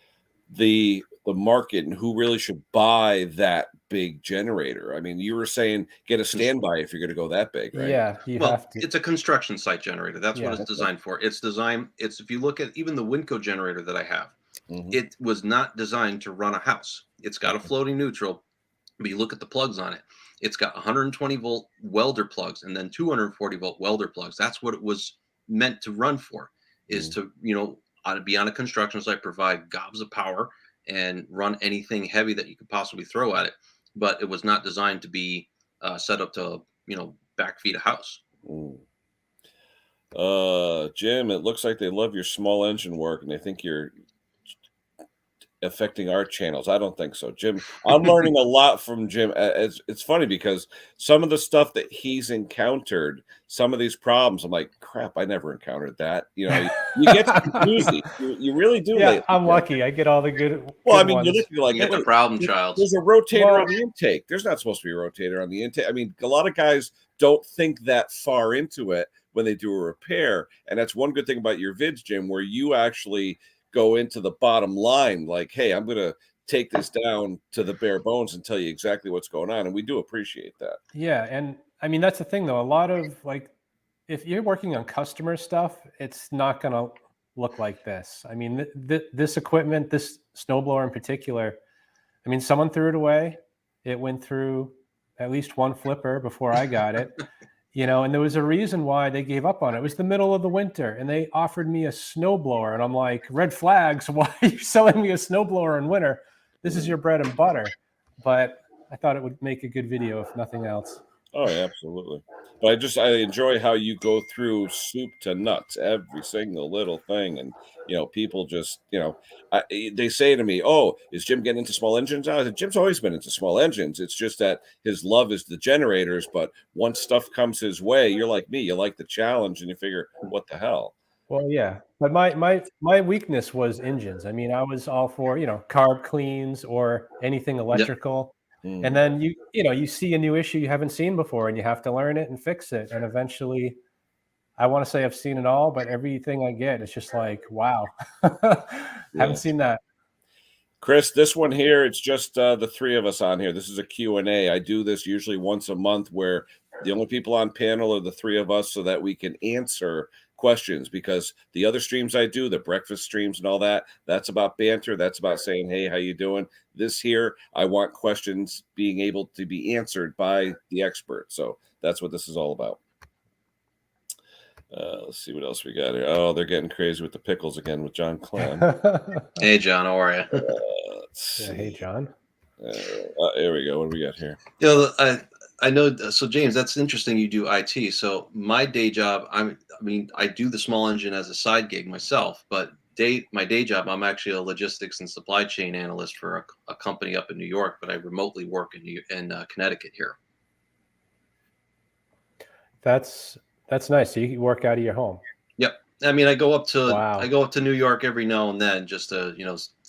the market, and who really should buy that big generator? I mean, you were saying get a standby if you're going to go that big, right? Yeah, have to. It's a construction site generator. That's what it's designed for. It's if you look at even the Winco generator that I have, it was not designed to run a house. It's got a floating neutral, but you look at the plugs on it. It's got 120 volt welder plugs and then 240 volt welder plugs. That's what it was meant to run for, is to be on a construction site, provide gobs of power, and run anything heavy that you could possibly throw at it. But it was not designed to be set up to, backfeed a house. Jim, it looks like they love your small engine work, and they think you're affecting our channels? I don't think so, Jim. I'm learning a lot from Jim. It's funny because some of the stuff that he's encountered, some of these problems, I'm like, crap, I never encountered that. You know, you get some doozy. You really do. Yeah, lately. I'm lucky. I get all the good. Well, good I mean, ones. you look like You get the problem child. There's a rotator Well- on the intake. There's not supposed to be a rotator on the intake. I mean, a lot of guys don't think that far into it when they do a repair, and that's one good thing about your vids, Jim, where you actually go into the bottom line. Like, hey, I'm going to take this down to the bare bones and tell you exactly what's going on, and we do appreciate that. Yeah, and I mean that's the thing though. A lot of like, if you're working on customer stuff, it's not going to look like this. I mean, this equipment, this snowblower in particular, I mean, someone threw it away. It went through at least one flipper before I got it, you know, and there was a reason why they gave up on it. It was the middle of the winter and they offered me a snowblower. And I'm like, red flags, why are you selling me a snowblower in winter? This is your bread and butter. But I thought it would make a good video if nothing else. Oh, yeah, absolutely. But I enjoy how you go through soup to nuts, every single little thing. And, you know, people just, you know, they say to me, oh, is Jim getting into small engines now? I said, Jim's always been into small engines. It's just that his love is the generators. But once stuff comes his way, you're like me. You like the challenge and you figure, what the hell? Well, yeah. But my weakness was engines. I mean, I was all for, you know, carb cleans or anything electrical. Yep. And then you see a new issue you haven't seen before and you have to learn it and fix it. And eventually, I want to say I've seen it all, but everything I get, it's just like, wow, haven't seen that. Chris, this one here, it's just the three of us on here. This is a Q&A. I do this usually once a month where the only people on panel are the three of us so that we can answer questions, because the other streams I do, the breakfast streams and all that, that's about banter. That's about saying, hey, how you doing? This here, I want questions being able to be answered by the expert. So that's what this is all about. Let's see what else we got here. Oh, they're getting crazy with the pickles again with John Clem. Hey, John, how are you? Yeah, hey, John. Here we go. What do we got here? You know, I know. So, James, that's interesting. You do IT. So, my day job, I do the small engine as a side gig myself, but my day job, I'm actually a logistics and supply chain analyst for a company up in New York, but I remotely work in Connecticut here. That's nice. So you can work out of your home. Yep. I mean, I go up to New York every now and then just to,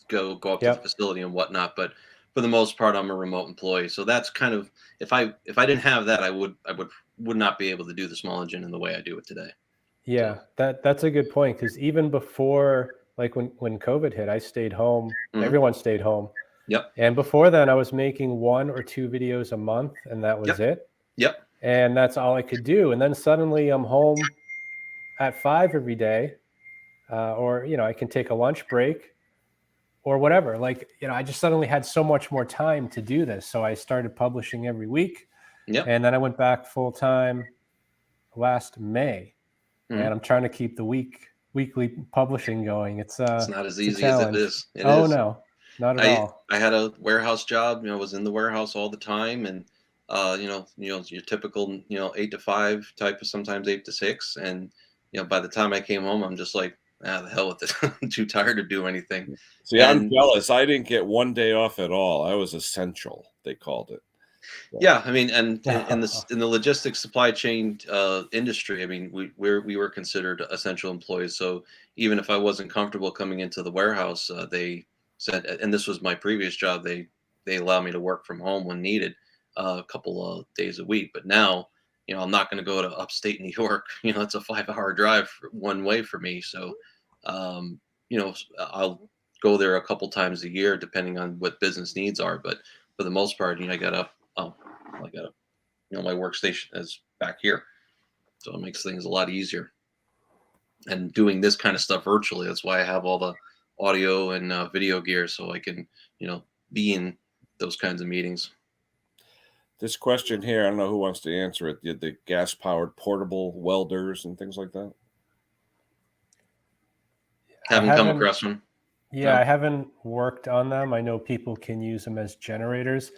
go up to the facility and whatnot. But for the most part, I'm a remote employee. So that's kind of, if I didn't have that, I would not be able to do the small engine in the way I do it today. Yeah, that's a good point. Because even before, like when COVID hit, I stayed home. Mm-hmm. Everyone stayed home. Yep. And before then, I was making 1 or 2 videos a month, and that was it. Yep. And that's all I could do. And then suddenly I'm home at 5 every day, or, I can take a lunch break or whatever. Like, I just suddenly had so much more time to do this. So I started publishing every week. Yep. And then I went back full time last May. Mm-hmm. And I'm trying to keep the weekly publishing going. It's not as easy as it is. No, not at all. I had a warehouse job, was in the warehouse all the time, and your typical, 8 to 5 type of, sometimes 8 to 6. And, by the time I came home, I'm just like, the hell with it. I'm too tired to do anything. See, I'm jealous. I didn't get one day off at all. I was essential, they called it. Yeah. I mean, and in the logistics supply chain industry, I mean, we were considered essential employees. So even if I wasn't comfortable coming into the warehouse, they said, and this was my previous job, they allow me to work from home when needed. A couple of days a week. But now, I'm not going to go to upstate New York. It's a 5-hour drive one way for me. So, I'll go there a couple times a year, depending on what business needs are. But for the most part, my workstation is back here. So it makes things a lot easier. And doing this kind of stuff virtually, that's why I have all the audio and video gear, so I can, be in those kinds of meetings. This question here, I don't know who wants to answer it. The gas-powered portable welders and things like that. Haven't come across one. Yeah, no. I haven't worked on them. I know people can use them as generators,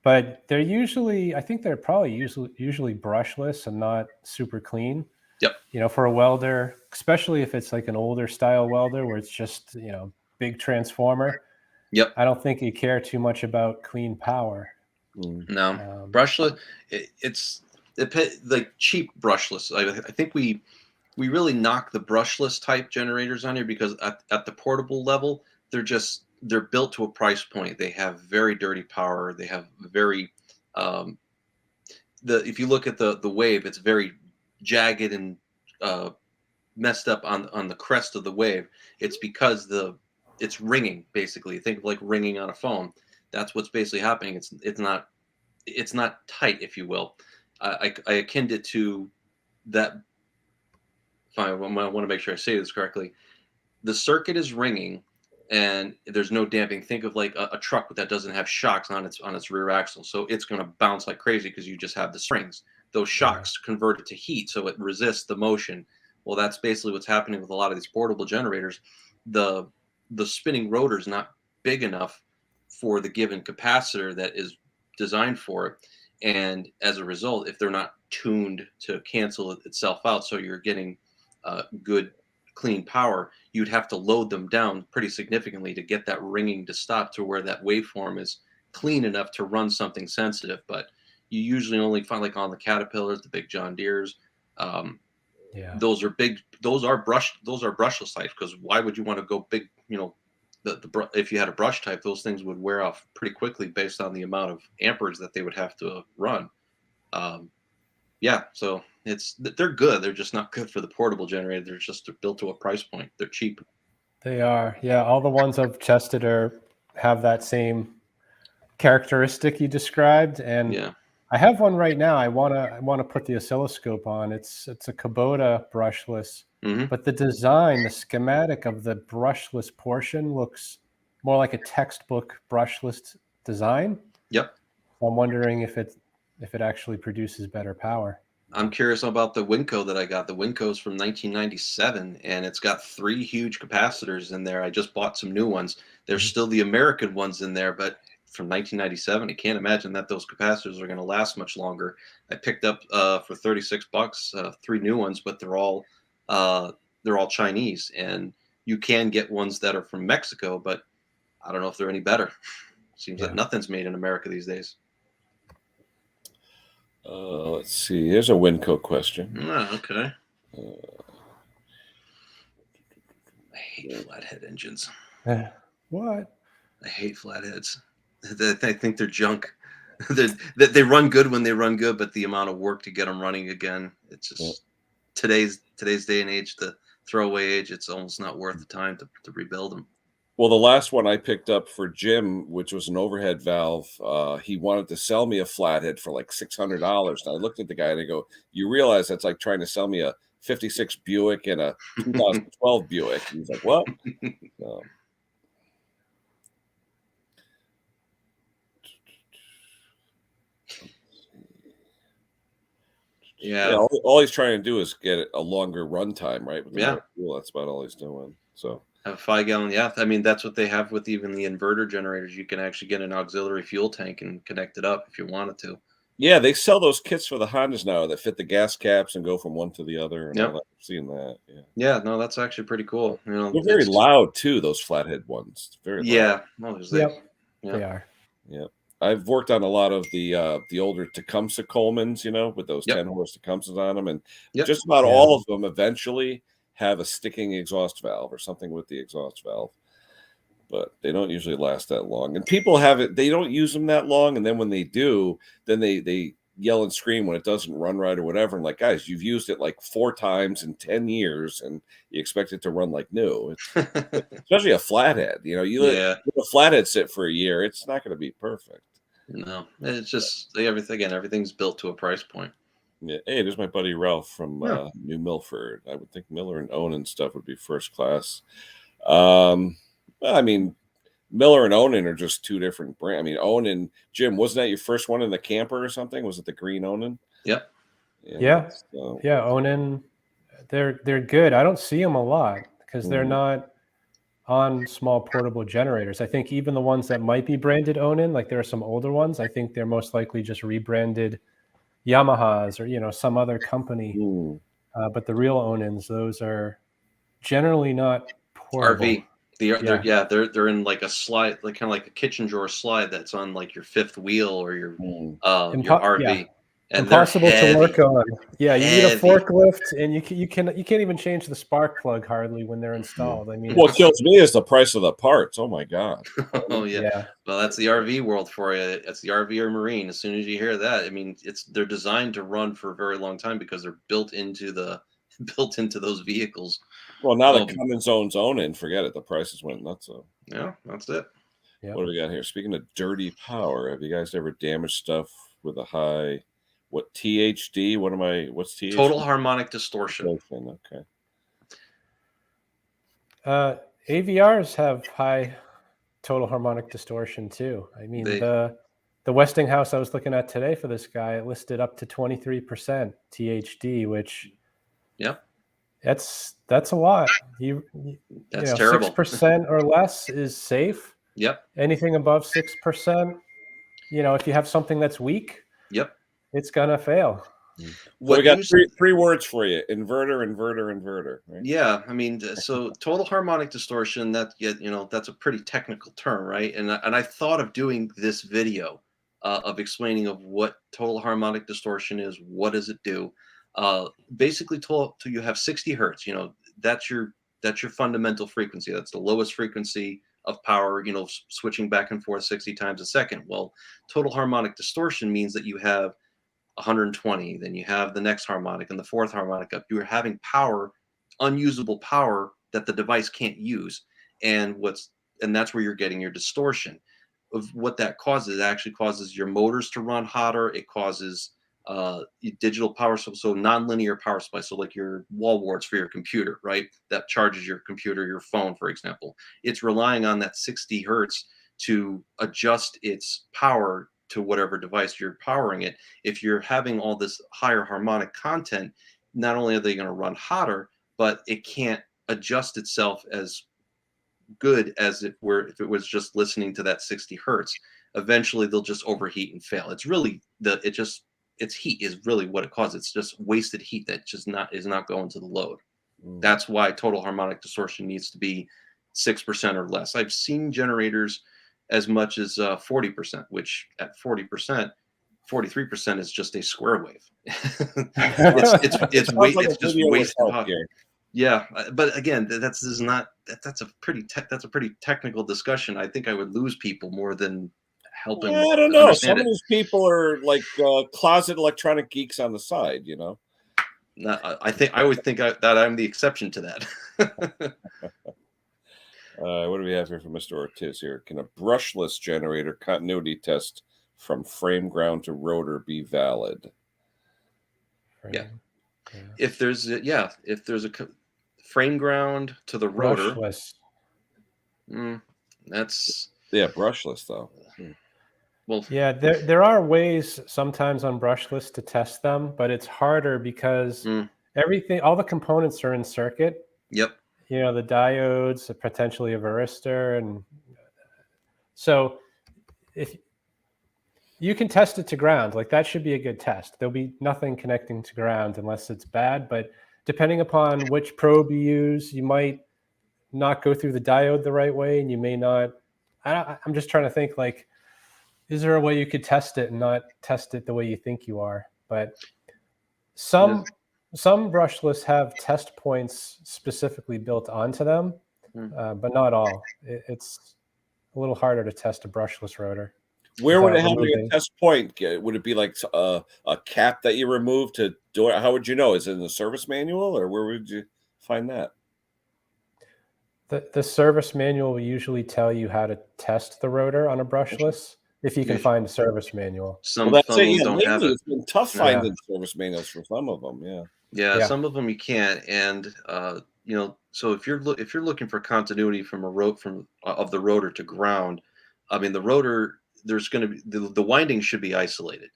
but they're usually, I think they're probably usually brushless and not super clean. Yep. For a welder, especially if it's like an older style welder where it's just, big transformer. Yep. I don't think you care too much about clean power. No, brushless. It's like cheap brushless. I think we really knock the brushless type generators on here because at the portable level, they're built to a price point. They have very dirty power. They have very if you look at the wave, it's very jagged and messed up on the crest of the wave. It's because it's ringing basically. Think of like ringing on a phone. That's what's basically happening. It's not tight, if you will. I akined it to that. Fine, I want to make sure I say this correctly. The circuit is ringing, and there's no damping. Think of like a truck that doesn't have shocks on its rear axle, so it's going to bounce like crazy because you just have the springs. Those shocks convert it to heat, so it resists the motion. Well, that's basically what's happening with a lot of these portable generators. The spinning rotor is not big enough for the given capacitor that is designed for it, and as a result, if they're not tuned to cancel itself out, so you're getting good clean power, you'd have to load them down pretty significantly to get that ringing to stop to where that waveform is clean enough to run something sensitive. But you usually only find like on the Caterpillars, the big John Deeres. Those are brushless types, because why would you want to go big? If you had a brush type, those things would wear off pretty quickly based on the amount of amperage that they would have to run. So they're good. They're just not good for the portable generator. They're built to a price point. They're cheap. They are. Yeah, all the ones I've tested have that same characteristic you described, and I have one right now. I want to put the oscilloscope on. It's a Kubota brushless, but the design, the schematic of the brushless portion looks more like a textbook brushless design. Yep. I'm wondering if it actually produces better power. I'm curious about the Winco that I got. The Winco's from 1997, and it's got 3 huge capacitors in there. I just bought some new ones. There's still the American ones in there, but from 1997, I can't imagine that those capacitors are going to last much longer. I picked up for $36 3 new ones, but they're all Chinese, and you can get ones that are from Mexico, but I don't know if they're any better. Seems like nothing's made in America these days. Let's see. Here's a Winco question. Oh, okay. I hate flathead engines. What? I hate flatheads. I think they're junk. They run good when they run good, but the amount of work to get them running again, it's just today's day and age, the throwaway age, it's almost not worth the time to rebuild them. Well, the last one I picked up for Jim, which was an overhead valve, he wanted to sell me a flathead for like $600. And I looked at the guy and I go, "You realize that's like trying to sell me a '56 Buick and a 2012 Buick." And he's like, "What?" Yeah, all he's trying to do is get a longer runtime, right? With the fuel, that's about all he's doing. So have a 5-gallon, I mean, that's what they have with even the inverter generators. You can actually get an auxiliary fuel tank and connect it up if you wanted to. Yeah, they sell those kits for the Hondas now that fit the gas caps and go from one to the other. And all that. I've seen that. Yeah, no, that's actually pretty cool. They're very loud too. Those flathead ones, very loud. No, they are. Yeah. I've worked on a lot of the older Tecumseh Colemans, with those 10-horse Tecumsehs on them, and just about all of them eventually have a sticking exhaust valve or something with the exhaust valve, but they don't usually last that long. And people they don't use them that long, and then when they do, then they yell and scream when it doesn't run right or whatever. And like, guys, you've used it like 4 times in 10 years, and you expect it to run like new. Especially a flathead. You let a flathead sit for a year, it's not going to be perfect. No, it's just everything's built to a price point. Yeah. Hey, there's my buddy Ralph from New Milford. I would think Miller and Onan stuff would be first class. Well, I mean, Miller and Onan are just 2 different brands. I mean, Onan, Jim, wasn't that your first one in the camper or something? Was it the green Onan? Yep. Yeah. Onan, they're good. I don't see them a lot because they're not on small portable generators. I think even the ones that might be branded Onan, like there are some older ones, I think they're most likely just rebranded Yamahas or some other company. But the real Onans, those are generally not portable. RV. They're in like a slide, like kind of like a kitchen drawer slide that's on like your fifth wheel or your RV. Yeah. And Impossible they're heavy, to work on. Yeah, you need a heavy. forklift, and you can't even change the spark plug hardly when they're installed. I mean, What kills me is the price of the parts. Oh my god. Oh yeah. yeah, Well, that's the RV world for you. It's the RV or marine. As soon as you hear that, I mean, they're designed to run for a very long time because they're built into those vehicles. Well, now that Cummins owns Onan, forget it. The prices went nuts. So. Yeah, that's it. yeah. What do we got here? Speaking of dirty power, have you guys ever damaged stuff with a high? What THD? What's THD? Total harmonic distortion. Okay. AVRs have high total harmonic distortion too. I mean, the Westinghouse I was looking at today for this guy, it listed up to 23% THD, which that's a lot. That's terrible. 6% or less is safe. Yep. Anything above 6%, if you have something that's weak, it's gonna fail. So we got three words for you: inverter. Right? Yeah, I mean, so total harmonic distortion. That's a pretty technical term, right? And I thought of doing this video of explaining of what total harmonic distortion is. What does it do? Basically, till you have 60 hertz. That's your fundamental frequency. That's the lowest frequency of power. Switching back and forth 60 times a second. Well, total harmonic distortion means that you have 120, then you have the next harmonic and the fourth harmonic up. You're having power, unusable power that the device can't use, and that's where you're getting your distortion. Of what that causes, it actually causes your motors to run hotter. It causes digital power, so nonlinear power supply. So like your wall warts for your computer, right? That charges your computer, your phone, for example. It's relying on that 60 hertz to adjust its power to whatever device you're powering it. If you're having all this higher harmonic content, not only are they going to run hotter, but it can't adjust itself as good as if it was just listening to that 60 hertz. Eventually they'll just overheat and fail. It's really it's heat is really what it causes. It's just wasted heat that is not going to the load. That's why total harmonic distortion needs to be 6% or less. I've seen generators as much as 40%, which at 40%, 43% is just a square wave. it's just wasted hot. Yeah, but again, that's a pretty technical discussion. I think I would lose people more than helping. I don't know. Some of these people are like closet electronic geeks on the side, No, I always think that I'm the exception to that. What do we have here from Mr. Ortiz here? Can a brushless generator continuity test from frame ground to rotor be valid? Yeah. If there's a frame ground to the rotor. Brushless. That's brushless though. Well, yeah, there are ways sometimes on brushless to test them, but it's harder because all the components are in circuit. Yep. The diodes, potentially a varistor, and so if you can test it to ground, like that should be a good test. There'll be nothing connecting to ground unless it's bad, but depending upon which probe you use, you might not go through the diode the right way, and you may not. I'm just trying to think, like, is there a way you could test it and not test it the way you think you are? But some brushless have test points specifically built onto them, but not all. It's a little harder to test a brushless rotor. Where would it have a test point? Would it be like a cap that you remove to do it? How would you know? Is it in the service manual, or where would you find that? The service manual will usually tell you how to test the rotor on a brushless, if you can find a service manual. Some don't have it. It's been tough finding service manuals for some of them. Yeah, some of them you can't, and so if you're looking for continuity from of the rotor to ground, I mean the rotor, there's going to be the windings should be isolated.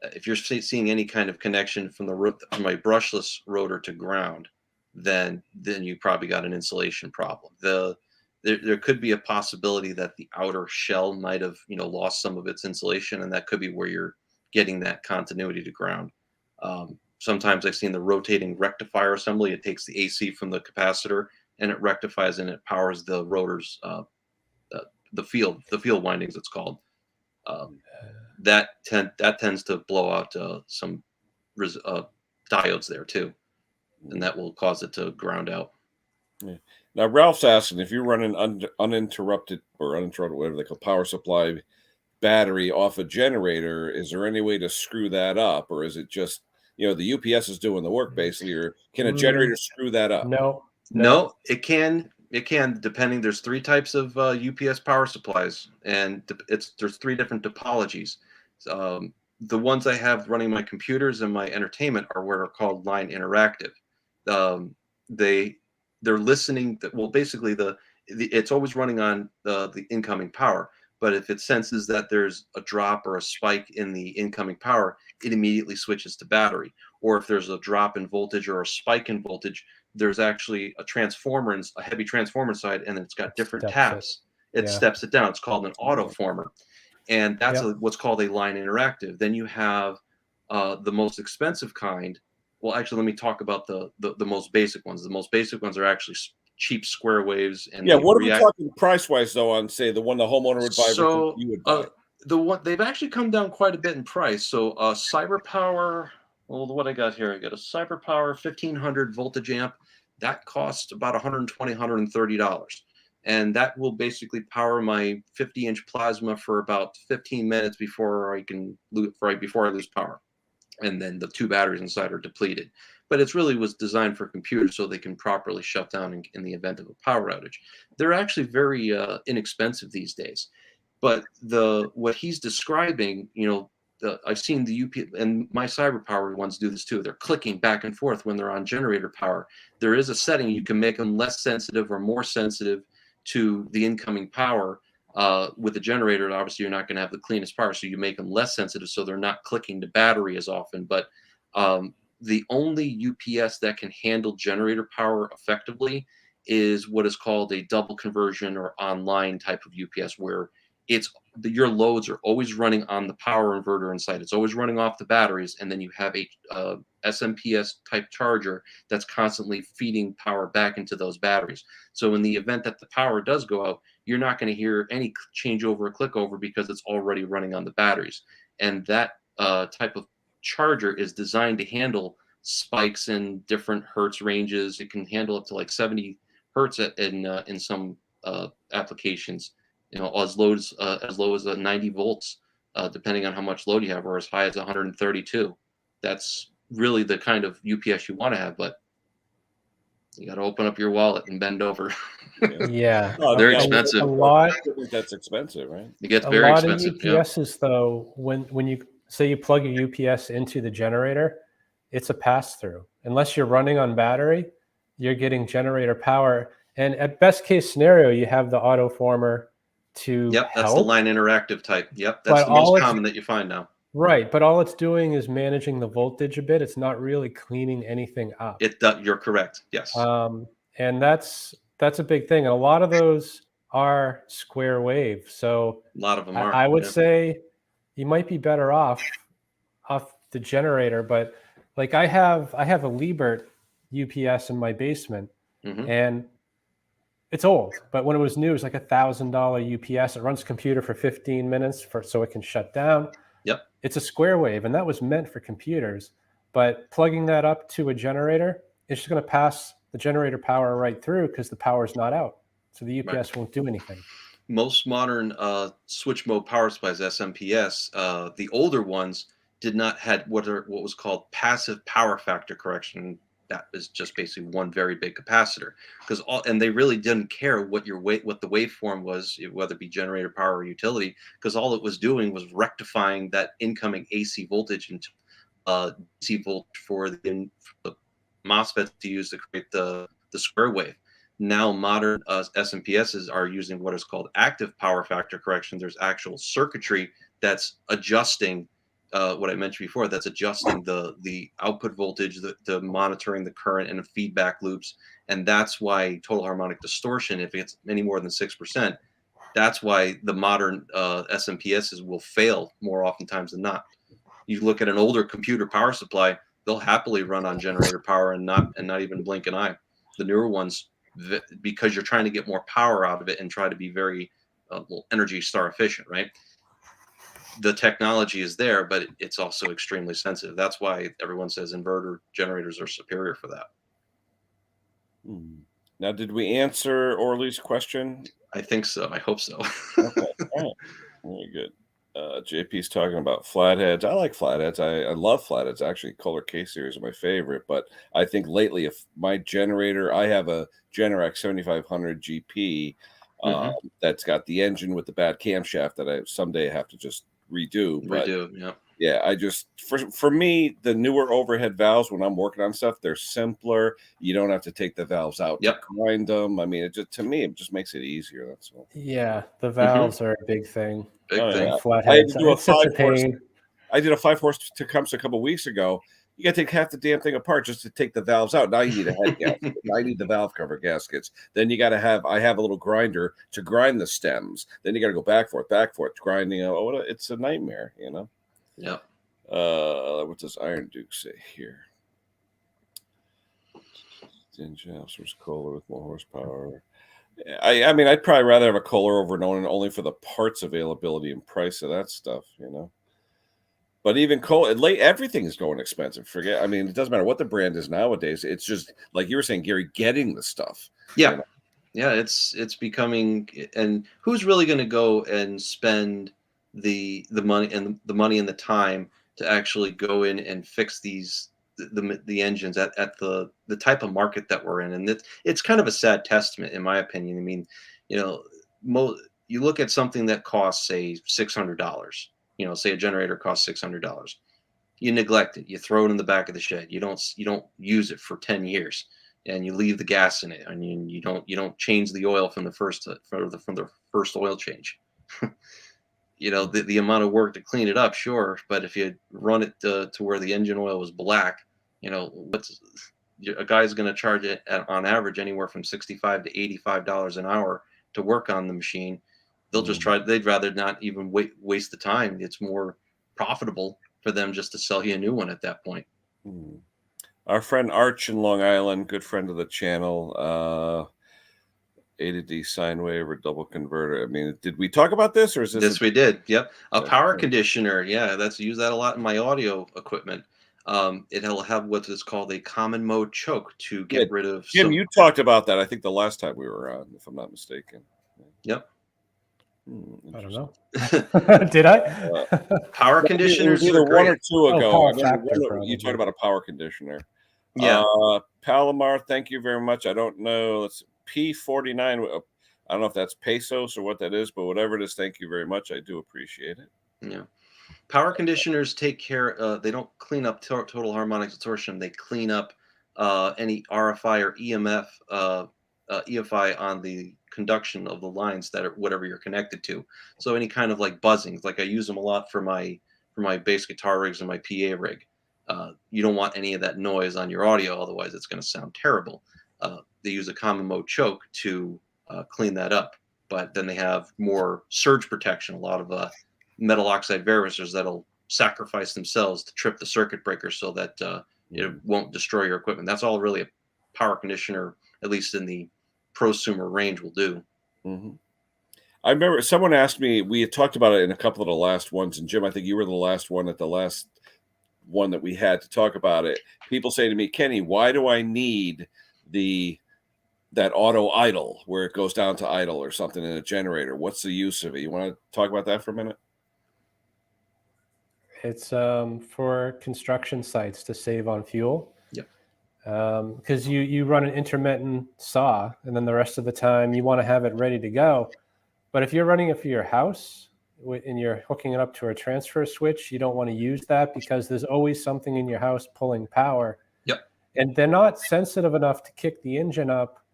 If you're seeing any kind of connection from a brushless rotor to ground, then you probably got an insulation problem. There could be a possibility that the outer shell might have lost some of its insulation, and that could be where you're getting that continuity to ground. Sometimes I've seen the rotating rectifier assembly. It takes the AC from the capacitor, and it rectifies and it powers the rotors, the field windings, it's called. That tends to blow out some diodes there too, and that will cause it to ground out. Yeah. Now, Ralph's asking if you're running uninterrupted, whatever they call power supply battery off a generator, is there any way to screw that up, or is it just, the UPS is doing the work basically, or can a generator screw that up? No. It can depending. There's 3 types of UPS power supplies, and there's 3 different topologies. The ones I have running my computers and my entertainment are what are called line interactive. They're listening. Well, basically it's always running on the incoming power. But if it senses that there's a drop or a spike in the incoming power, it immediately switches to battery. Or if there's a drop in voltage or a spike in voltage, there's actually a heavy transformer side, and it's got different taps. It steps it down. It's called an autoformer. And that's what's called a line interactive. Then you have the most expensive kind. Well, actually, let me talk about the most basic ones. The most basic ones are actually cheap square waves. And what are we talking price-wise, though, on, say, the one the homeowner would buy versus you would buy? The one they've actually come down quite a bit in price. So CyberPower, well, what I got here, I got a CyberPower 1500 voltage amp. That costs about $120, $130. And that will basically power my 50-inch plasma for about 15 minutes before I lose power. And then the 2 batteries inside are depleted. But it really was designed for computers so they can properly shut down in the event of a power outage. They're actually very inexpensive these days. But what he's describing, I've seen the UPS, and my CyberPower ones do this too. They're clicking back and forth when they're on generator power. There is a setting you can make them less sensitive or more sensitive to the incoming power. With the generator, obviously you're not going to have the cleanest power, so you make them less sensitive so they're not clicking to battery as often. But the only UPS that can handle generator power effectively is what is called a double conversion or online type of UPS, where your loads are always running on the power inverter inside. It's always running off the batteries, and then you have a SMPS type charger that's constantly feeding power back into those batteries. So in the event that the power does go out, you're not going to hear any changeover or click over because it's already running on the batteries. And that type of charger is designed to handle spikes in different hertz ranges. It can handle up to like 70 hertz in some applications. As low as 90 volts, depending on how much load you have, or as high as 132. That's really the kind of UPS you want to have, but you got to open up your wallet and bend over. Yeah, they're expensive. A lot. That's expensive, right? It gets very expensive. A lot of UPSs, though, when you say you plug a UPS into the generator, it's a pass-through. Unless you're running on battery, you're getting generator power. And at best case scenario, you have the autoformer to that's help. the line interactive type. That's the most common that you find now. Right, but all it's doing is managing the voltage a bit. It's not really cleaning anything up. You're correct. Yes. And that's a big thing. And a lot of those are square wave. So a lot of them are. I would say you might be better off the generator. But like I have a Liebert UPS in my basement, and it's old. But when it was new, it was like $1,000 UPS. It runs computer for 15 minutes so it can shut down. Yep. It's a square wave, and that was meant for computers. But plugging that up to a generator, it's just going to pass the generator power right through because the power is not out. So the UPS won't do anything. Most modern switch mode power supplies, SMPS, the older ones did not had what was called passive power factor correction. That is just basically one very big capacitor, and they really didn't care what the waveform was, whether it be generator power or utility, because all it was doing was rectifying that incoming AC voltage into DC voltage for the MOSFETs to use to create the square wave. Now modern SMPSs are using what is called active power factor correction. There's actual circuitry that's adjusting what I mentioned before, that's adjusting the output voltage, the monitoring the current and the feedback loops. And that's why total harmonic distortion, if it's any more than 6%, that's why the modern SMPSs will fail more oftentimes than not. You look at an older computer power supply, they'll happily run on generator power and not even blink an eye. The newer ones because you're trying to get more power out of it and try to be very Energy Star efficient, right? The technology is there, but it's also extremely sensitive. That's why everyone says inverter generators are superior for that. Now, did we answer Orly's question? I think so. I hope so. Okay. All right. Very good. JP's talking about flatheads. I like flatheads. I love flatheads. Actually, Kohler K series are my favorite. But I think lately, if my generator, I have a Generac 7500 GP that's got the engine with the bad camshaft that I someday have to just redo. Yeah, I just for me, the newer overhead valves when I'm working on stuff, they're simpler. You don't have to take the valves out to grind them. I mean, it just, to me, it just makes it easier. That's all. Yeah, the valves are a big thing. Big thing. Flatheads. It's such a pain. I did a 5-horse Tecumseh a couple weeks ago. You got to take half the damn thing apart just to take the valves out. Now you need a head gasket. I need the valve cover gaskets. Then you got to have, I have a little grinder to grind the stems. Then you got to go back for it, grinding. It's a nightmare, you know? Yeah. What does Iron Duke say here? Engine house versus Kohler with more horsepower. I mean, I'd probably rather have a Kohler over an Onan only for the parts availability and price of that stuff, you know? But even everything is going expensive. I mean, it doesn't matter what the brand is nowadays. It's just like you were saying, Gary, getting the stuff. Yeah, you know? Yeah. It's becoming, and who's really going to go and spend the money and the time to actually go in and fix the engines at the type of market that we're in? And it's kind of a sad testament, in my opinion. I mean, you know, you look at something that costs, say, $600. You know, say a generator costs $600. You neglect it. You throw it in the back of the shed. You don't use it for 10 years, and you leave the gas in it. I mean, you don't change the oil from the first oil change. You know, the amount of work to clean it up, sure, but if you run it to where the engine oil was black, you know, a guy's going to charge it on average anywhere from $65 to $85 an hour to work on the machine. They'll just they'd rather not even waste the time. It's more profitable for them just to sell you a new one at that point. Our friend Arch in Long Island, good friend of the channel, A to D sine wave or double converter. I mean, did we talk about this, or is this? Yes, we did. Yep. A power conditioner. Yeah, use that a lot in my audio equipment. It'll have what is called a common mode choke to get rid of. Jim, you talked about that, I think, the last time we were on, if I'm not mistaken. Yep. I don't know. Did I? Power conditioners. Either 1 or 2 ago. You talked about a power conditioner. Yeah. Palomar, thank you very much. I don't know. It's P49. I don't know if that's pesos or what that is, but whatever it is, thank you very much. I do appreciate it. Yeah. Power conditioners take care. They don't clean up total harmonic distortion. They clean up any RFI or EMF, EFI on the conduction of the lines that are whatever you're connected to. So any kind of like buzzing, like I use them a lot for my bass guitar rigs and my PA rig. You don't want any of that noise on your audio, otherwise it's going to sound terrible. They use a common mode choke to clean that up, but then they have more surge protection. A lot of metal oxide varistors that'll sacrifice themselves to trip the circuit breaker so that it won't destroy your equipment. That's all really a power conditioner, at least in the prosumer range, will do. I remember someone asked me, we had talked about it in a couple of the last ones, and Jim, I think you were the last one at the last one that we had to talk about it. People say to me, Kenny, why do I need that auto idle where it goes down to idle or something in a generator? What's the use of it? You want to talk about that for a minute? It's for construction sites to save on fuel. Because you run an intermittent saw, and then the rest of the time you want to have it ready to go. But if you're running it for your house and you're hooking it up to a transfer switch, you don't want to use that because there's always something in your house pulling power. And they're not sensitive enough to kick the engine up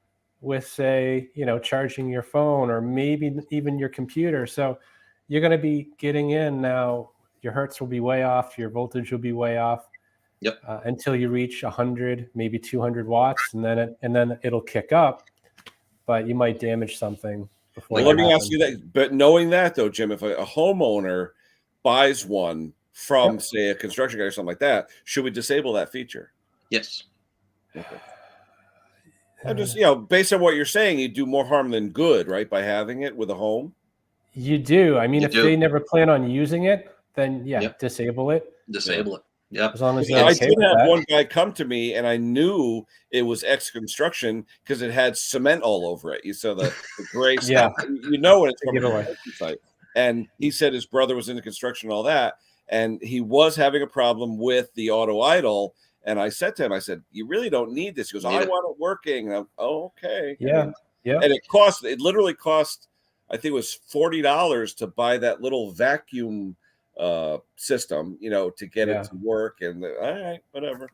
with, say, charging your phone or maybe even your computer. So you're going to be getting in now. Your hertz will be way off. Your voltage will be way off. Until you reach 100, maybe 200 watts, and then it'll kick up, but you might damage something before. Well, let me ask you that. But knowing that, though, Jim, if a homeowner buys one from, say, a construction guy or something like that, should we disable that feature? Yes. Okay. I'm just, based on what you're saying, you do more harm than good, right? By having it with a home. You do. I mean, You if do. they never plan on using it, then Yep. disable it. Disable it. Yep. As long as Yeah, they're I okay did with have that. one guy come to me, and I knew it was ex-construction because it had cement all over it. You saw the gray Yeah. stuff. You know when it's It's a from a giveaway. construction site. And he said his brother was into construction and all that, and he was having a problem with the auto idle. And I said to him, I said, "You really don't need this." He goes, Need "I it. want it working." And I'm, "Oh, okay." Yeah. Yeah. And it literally cost, I think it was $40 to buy that little vacuum system, to get it to work. And all right, whatever.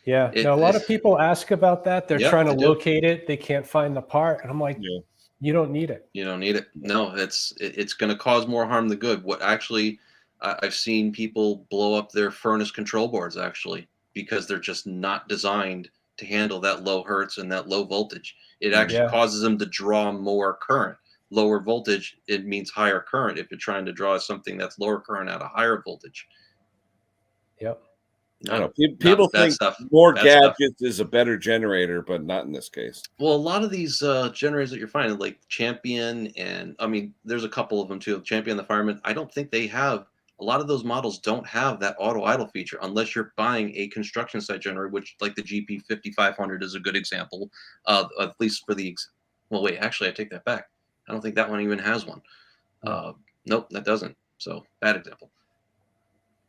Yeah. No, a lot of people ask about that. They're Yep, trying to they do. locate it. They can't find the part. And I'm like, Yeah. you don't need it. You don't need it. No, it's going to cause more harm than good. What actually, I've seen people blow up their furnace control boards actually because they're just not designed to handle that low hertz and that low voltage. It actually causes them to draw more current. Lower voltage, it means higher current if you're trying to draw something that's lower current at a higher voltage. Yep. I don't know. People think more gadgets is a better generator, but not in this case. Well, a lot of these generators that you're finding, like Champion, and I mean, there's a couple of them too. Champion, the Fireman. I don't think they have. A lot of those models don't have that auto idle feature unless you're buying a construction site generator, which, like the GP5500, is a good example. At least for the. Well, wait. Actually, I take that back. I don't think that one even has one. Nope, that doesn't. So bad example.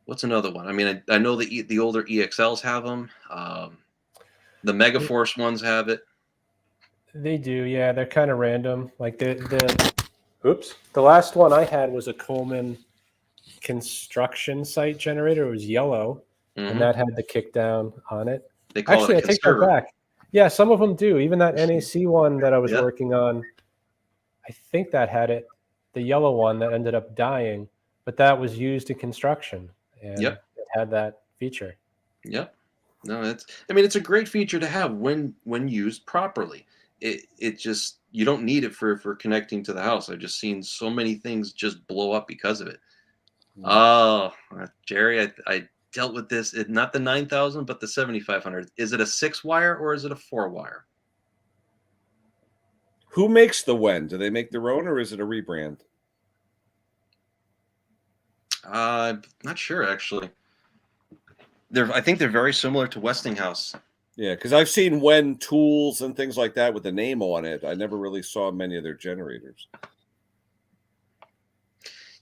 What's another one? I mean, I know the older EXLs have them. The Megaforce ones have it. They do, yeah. They're kind of random. Like the last one I had was a Coleman construction site generator. It was yellow, and that had the kick down on it. They call Actually, it a I take that back. Yeah, some of them do. Even that NAC one that I was working on, I think that had it. The yellow one that ended up dying, but that was used in construction. And it had that feature. Yep. No, it's a great feature to have when used properly. It just, you don't need it for connecting to the house. I've just seen so many things just blow up because of it. Oh, Jerry, I dealt with this. Not the 9000, but the 7500. Is it a 6-wire or is it a 4-wire? Who makes the Wen? Do they make their own, or is it a rebrand? Not sure actually. I think they're very similar to Westinghouse. Yeah, because I've seen Wen tools and things like that with the name on it. I never really saw many of their generators.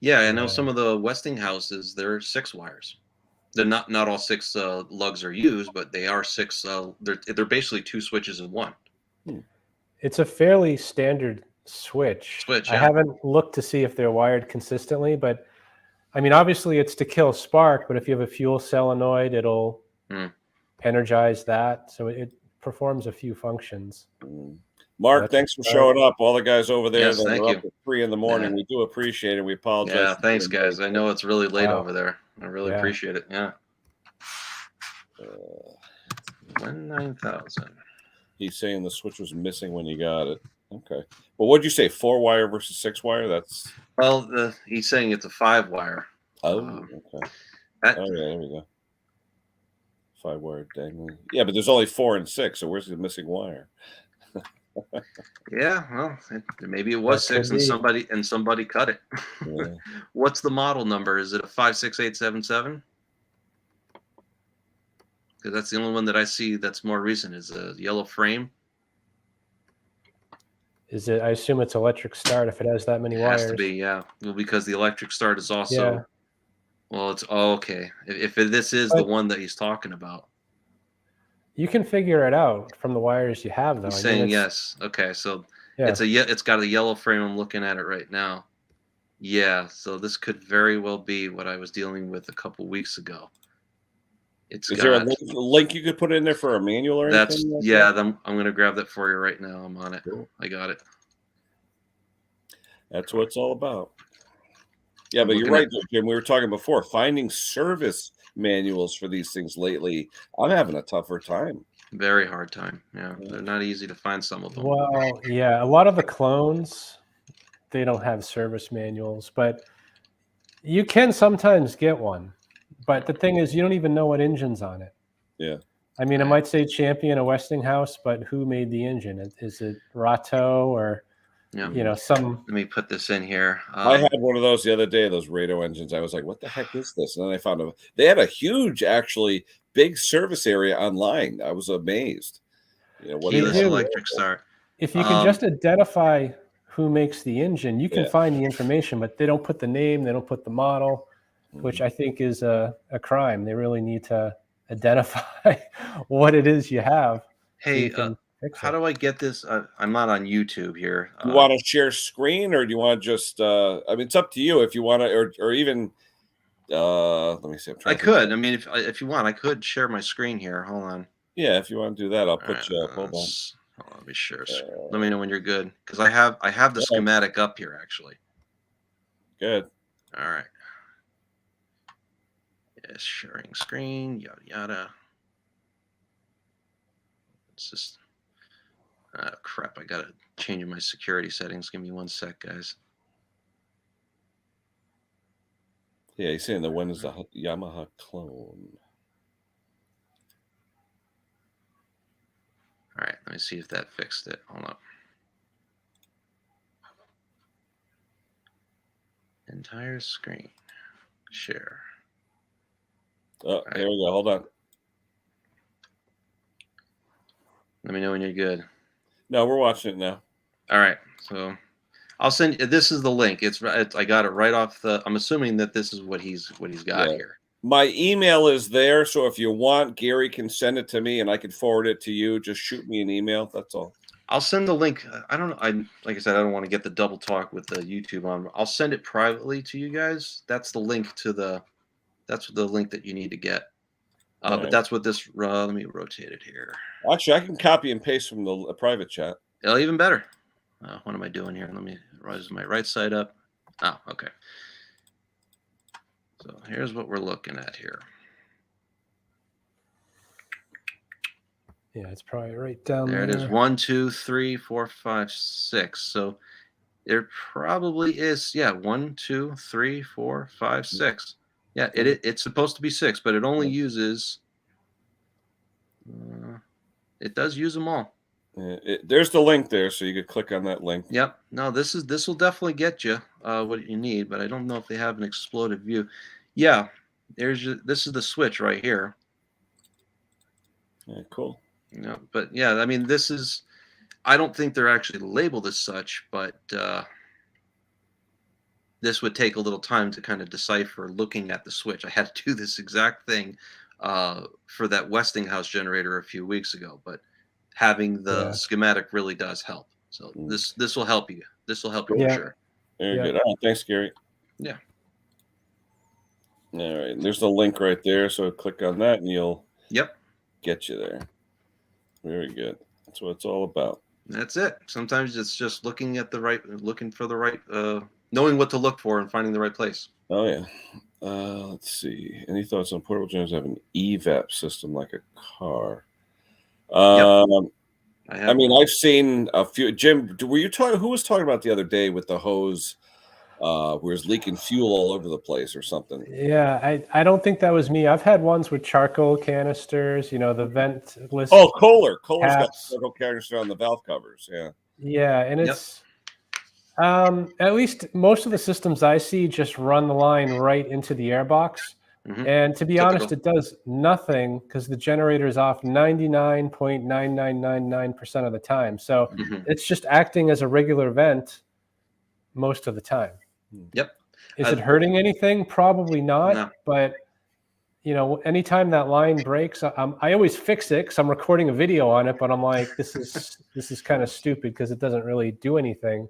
Yeah, I know some of the Westinghouses, they're 6 wires. They're not all 6 lugs are used, but they are 6. They're basically 2 switches in one. It's a fairly standard switch. I haven't looked to see if they're wired consistently, but I mean, obviously it's to kill spark, but if you have a fuel solenoid, it'll energize that. So it performs a few functions. Mark, thanks for showing up. All the guys over there that are up at 3 in the morning. We do appreciate it. We apologize. Yeah, thanks, guys. I know it's really late over there. I really appreciate it. Yeah. 9000. He's saying the switch was missing when you got it. Okay. Well, what'd you say? 4-wire versus 6-wire? That's he's saying it's a 5-wire. Oh, okay. There we go. 5-wire dangling. Yeah, but there's only 4 and 6. So where's the missing wire? Yeah, well, maybe it was 6 and somebody cut it. Yeah. What's the model number? Is it a 56877? Because that's the only one that I see that's more recent. Is a yellow frame. Is it? I assume it's electric start if it has that many wires. It has to be, yeah. Well, because the electric start is also. Yeah. Well, it's okay. If this is the one that he's talking about, you can figure it out from the wires you have, though. He's saying yes. Okay, so it's got a yellow frame. I'm looking at it right now. Yeah, so this could very well be what I was dealing with a couple weeks ago. Is there a link you could put in there for a manual or anything? I'm going to grab that for you right now. I'm on it. Cool. I got it. That's what it's all about. Yeah, but you're right, Jim. We were talking before, finding service manuals for these things lately. I'm having a tougher time. Very hard time. Yeah, they're not easy to find, some of them. Well, yeah, a lot of the clones, they don't have service manuals, but you can sometimes get one. But the thing is, you don't even know what engine's on it. Yeah. I mean, I might say Champion or Westinghouse, but who made the engine? Is it Rato or some? Let me put this in here. I had one of those the other day, those Rato engines. I was like, what the heck is this? And then I found they had a huge, actually big service area online. I was amazed. What keyless electric start. If you can just identify who makes the engine, you can find the information, but they don't put the name, they don't put the model, which I think is a crime. They really need to identify what it is you have. Hey, how do I get this? I'm not on YouTube here. You want to share screen, or do you want to just? I mean, it's up to you if you want to, or even. Let me see. I could. I mean, if you want, I could share my screen here. Hold on. Yeah, if you want to do that, I'll put you up. Hold on. Let me share. Let me know when you're good, because I have the schematic up here actually. Good. All right. Yes, sharing screen. Yada yada. It's just. Oh, crap. I got to change my security settings. Give me 1 sec, guys. Yeah, he's saying the one is the Yamaha clone. All right. Let me see if that fixed it. Hold up. Entire screen. Share. Oh, right. Here we go. Hold on. Let me know when you're good. No, we're watching it now. All right, so I'll send. This is the link. I got it right off the. I'm assuming that this is what he's got here. My email is there, so if you want, Gary can send it to me, and I can forward it to you. Just shoot me an email. That's all. I'll send the link. I don't know. Like I said, I don't want to get the double talk with the YouTube on. I'll send it privately to you guys. That's the link to the. That's the link that you need to get. But right. That's what this. Let me rotate it here. Actually, I can copy and paste from the private chat. Oh, even better. What am I doing here? Let me raise my right side up. Oh, okay. So here's what we're looking at here. Yeah, it's probably right down there. There it is. 1, 2, 3, 4, 5, 6. So there probably is. Yeah, 1, 2, 3, 4, 5, 6. Yeah, it's supposed to be 6, but it only uses. It does use them all. There's the link there, so you could click on that link. Yep. No, this will definitely get you what you need, but I don't know if they have an exploded view. Yeah, this is the switch right here. Yeah, cool. But yeah, I mean, this is. I don't think they're actually labeled as such, but this would take a little time to kind of decipher looking at the switch. I had to do this exact thing for that Westinghouse generator a few weeks ago, but having the schematic really does help. So this will help you. This will help you for sure. Very good. All right, thanks, Gary. Yeah. All right. There's the link right there. So click on that and you'll get you there. Very good. That's what it's all about. That's it. Sometimes it's just looking for the right, knowing what to look for and finding the right place. Oh yeah. Let's see. Any thoughts on portable generators have an EVAP system like a car? I mean, I've seen a few. Jim, were you talking? Who was talking about the other day with the hose, where it's leaking fuel all over the place or something? Yeah, I don't think that was me. I've had ones with charcoal canisters. You know, the ventless. Oh, Kohler's got charcoal canister on the valve covers. Yeah. Yeah, and it's at least most of the systems I see just run the line right into the airbox. Mm-hmm. And to be honest, it does nothing because the generator is off 99.9999% of the time. So it's just acting as a regular vent most of the time. Yep. Is it hurting anything? Probably not. No. But, you know, anytime that line breaks, I always fix it because I'm recording a video on it. But I'm like, this is kind of stupid because it doesn't really do anything.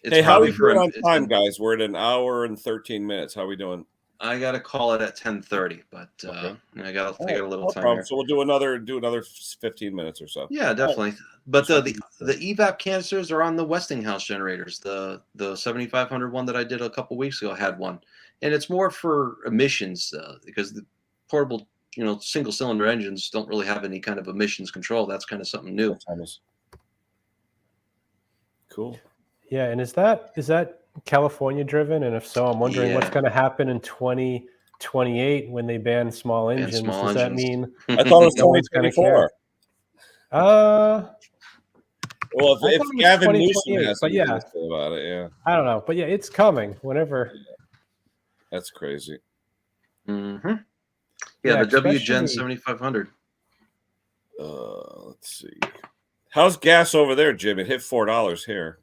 Hey, how are we doing on time, guys? We're at an hour and 13 minutes. How are we doing? I got to call it at 10:30, but I got a little time here. So we'll do another 15 minutes or so. Yeah, definitely. But the EVAP canisters are on the Westinghouse generators. The 7500 one that I did a couple weeks ago had one, and it's more for emissions because the portable, single cylinder engines don't really have any kind of emissions control. That's kind of something new. Cool. Yeah, and is that California driven? And if so, I'm wondering what's going to happen in 20 28 when they banned small And engines. small Does that engines. mean I thought it was no one's gonna 2024. Well, I if thought it was Gavin Newsom 2028, has but anything yeah, to say about it, yeah, I don't know. But yeah, it's coming whenever. that's crazy. Mm-hmm. Yeah, the WGen especially 7500. Let's see. How's gas over there, Jim? It hit $4 here.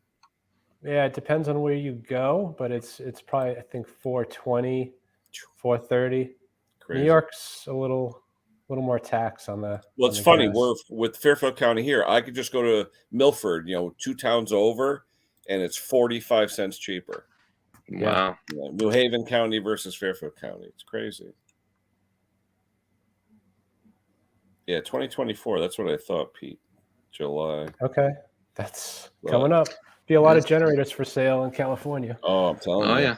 yeah, it depends on where you go, but it's probably I think 420, 430. Crazy. New York's a little more tax on the. Well, on it's the funny. gas. We're with Fairfield County here. I could just go to Milford, 2 towns over, and it's 45 cents cheaper. Yeah. Wow. Yeah, New Haven County versus Fairfield County. It's crazy. Yeah, 2024. That's what I thought, Pete. July. Okay, that's But- coming up. Be a lot of Yes. generators for sale in California. Oh, I'm telling Oh you. yeah.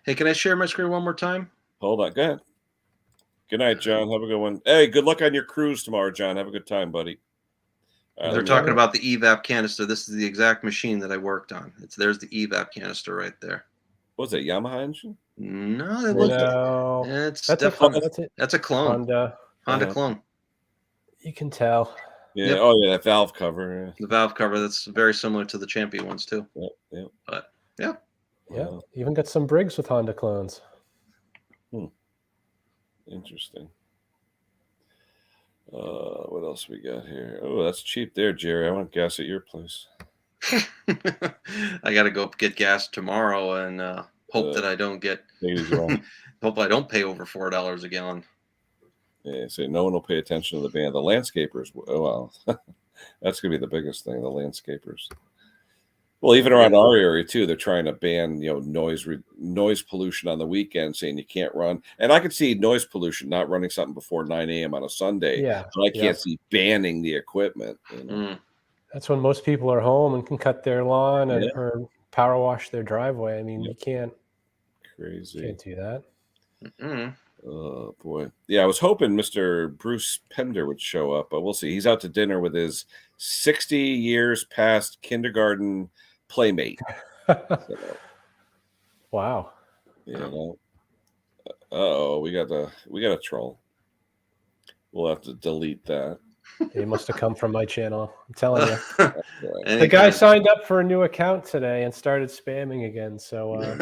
Hey, can I share my screen one more time? Hold on. Go ahead. Good night, John. Have a good one. Hey, good luck on your cruise tomorrow, John. Have a good time, buddy. All right, They're let me- talking about the EVAP canister. This is the exact machine that I worked on. There's the EVAP canister right there. What was that, Yamaha engine? No, it looks. No, It's that's definitely it. that's a clone. Honda. Honda Uh-huh. clone. You can tell. Yeah. Yep. Oh, yeah, that valve cover. The valve cover. That's very similar to the Champion ones too. Yep. But yeah. Yeah, Wow. even got some Briggs with Honda clones. Interesting. What else we got here? Oh, that's cheap there, Jerry. I want gas at your place. I got to go get gas tomorrow and hope that I don't get. Take it easy, Ron. Hope I don't pay over $4 a gallon. Yeah, so no one will pay attention to the band. The landscapers, oh, well, that's going to be the biggest thing, the landscapers. Well, even around our area, too, they're trying to ban, noise pollution on the weekend, saying you can't run. And I could see noise pollution, not running something before 9 a.m. on a Sunday. Yeah, But I can't see banning the equipment. That's when most people are home and can cut their lawn or power wash their driveway. I mean, you can't Crazy. do that. Oh, boy. Yeah, I was hoping Mr. Bruce Pender would show up, but we'll see. He's out to dinner with his 60 years past kindergarten playmate. Wow. Uh-oh, we got a troll. We'll have to delete that. He must have come from my channel. I'm telling you. Right. The guy signed up for a new account today and started spamming again. So,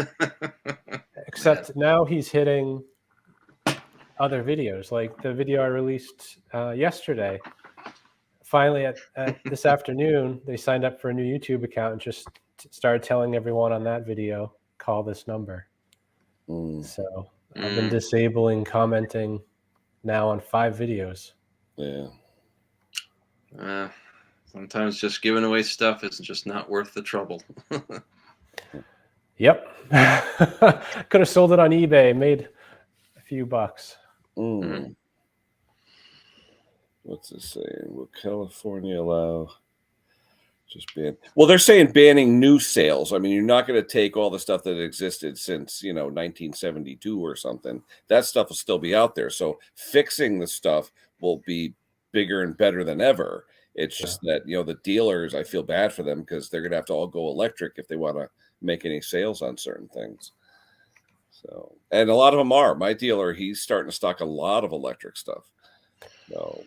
except now he's hitting other videos, like the video I released yesterday. Finally, at this afternoon, they signed up for a new YouTube account and just started telling everyone on that video, call this number. So I've been disabling commenting now on 5 videos. Yeah. Sometimes just giving away stuff is just not worth the trouble. Yep. Could have sold it on eBay, made a few bucks. What's this saying? Will California allow just ban? Well, they're saying banning new sales. I mean, you're not going to take all the stuff that existed since 1972 or something. That stuff will still be out there. So fixing the stuff will be bigger and better than ever. It's just that the dealers, I feel bad for them because they're going to have to all go electric if they want to make any sales on certain things. So, and a lot of them are. My dealer, he's starting to stock a lot of electric stuff. So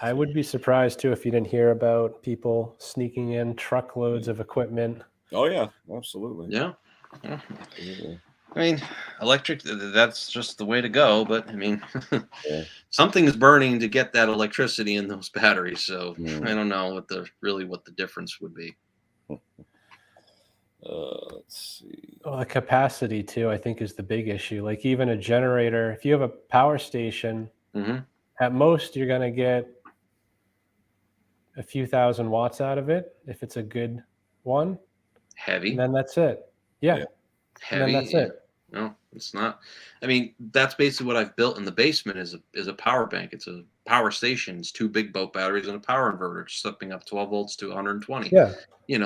I would be surprised too if you didn't hear about people sneaking in truckloads of equipment. Oh yeah, absolutely. Yeah. Absolutely. I mean, electric, that's just the way to go. But I mean, something is burning to get that electricity in those batteries. So I don't know what the difference would be. Let's see. Oh, the capacity too, I think, is the big issue. Like even a generator, if you have a power station, at most you're going to get a few thousand watts out of it if it's a good one. Heavy. And then that's it. Yeah. Heavy. And then that's it. No, it's not. I mean, that's basically what I've built in the basement is a power bank. It's a power station. It's 2 big boat batteries and a power inverter, stepping up 12 volts to 120. Yeah.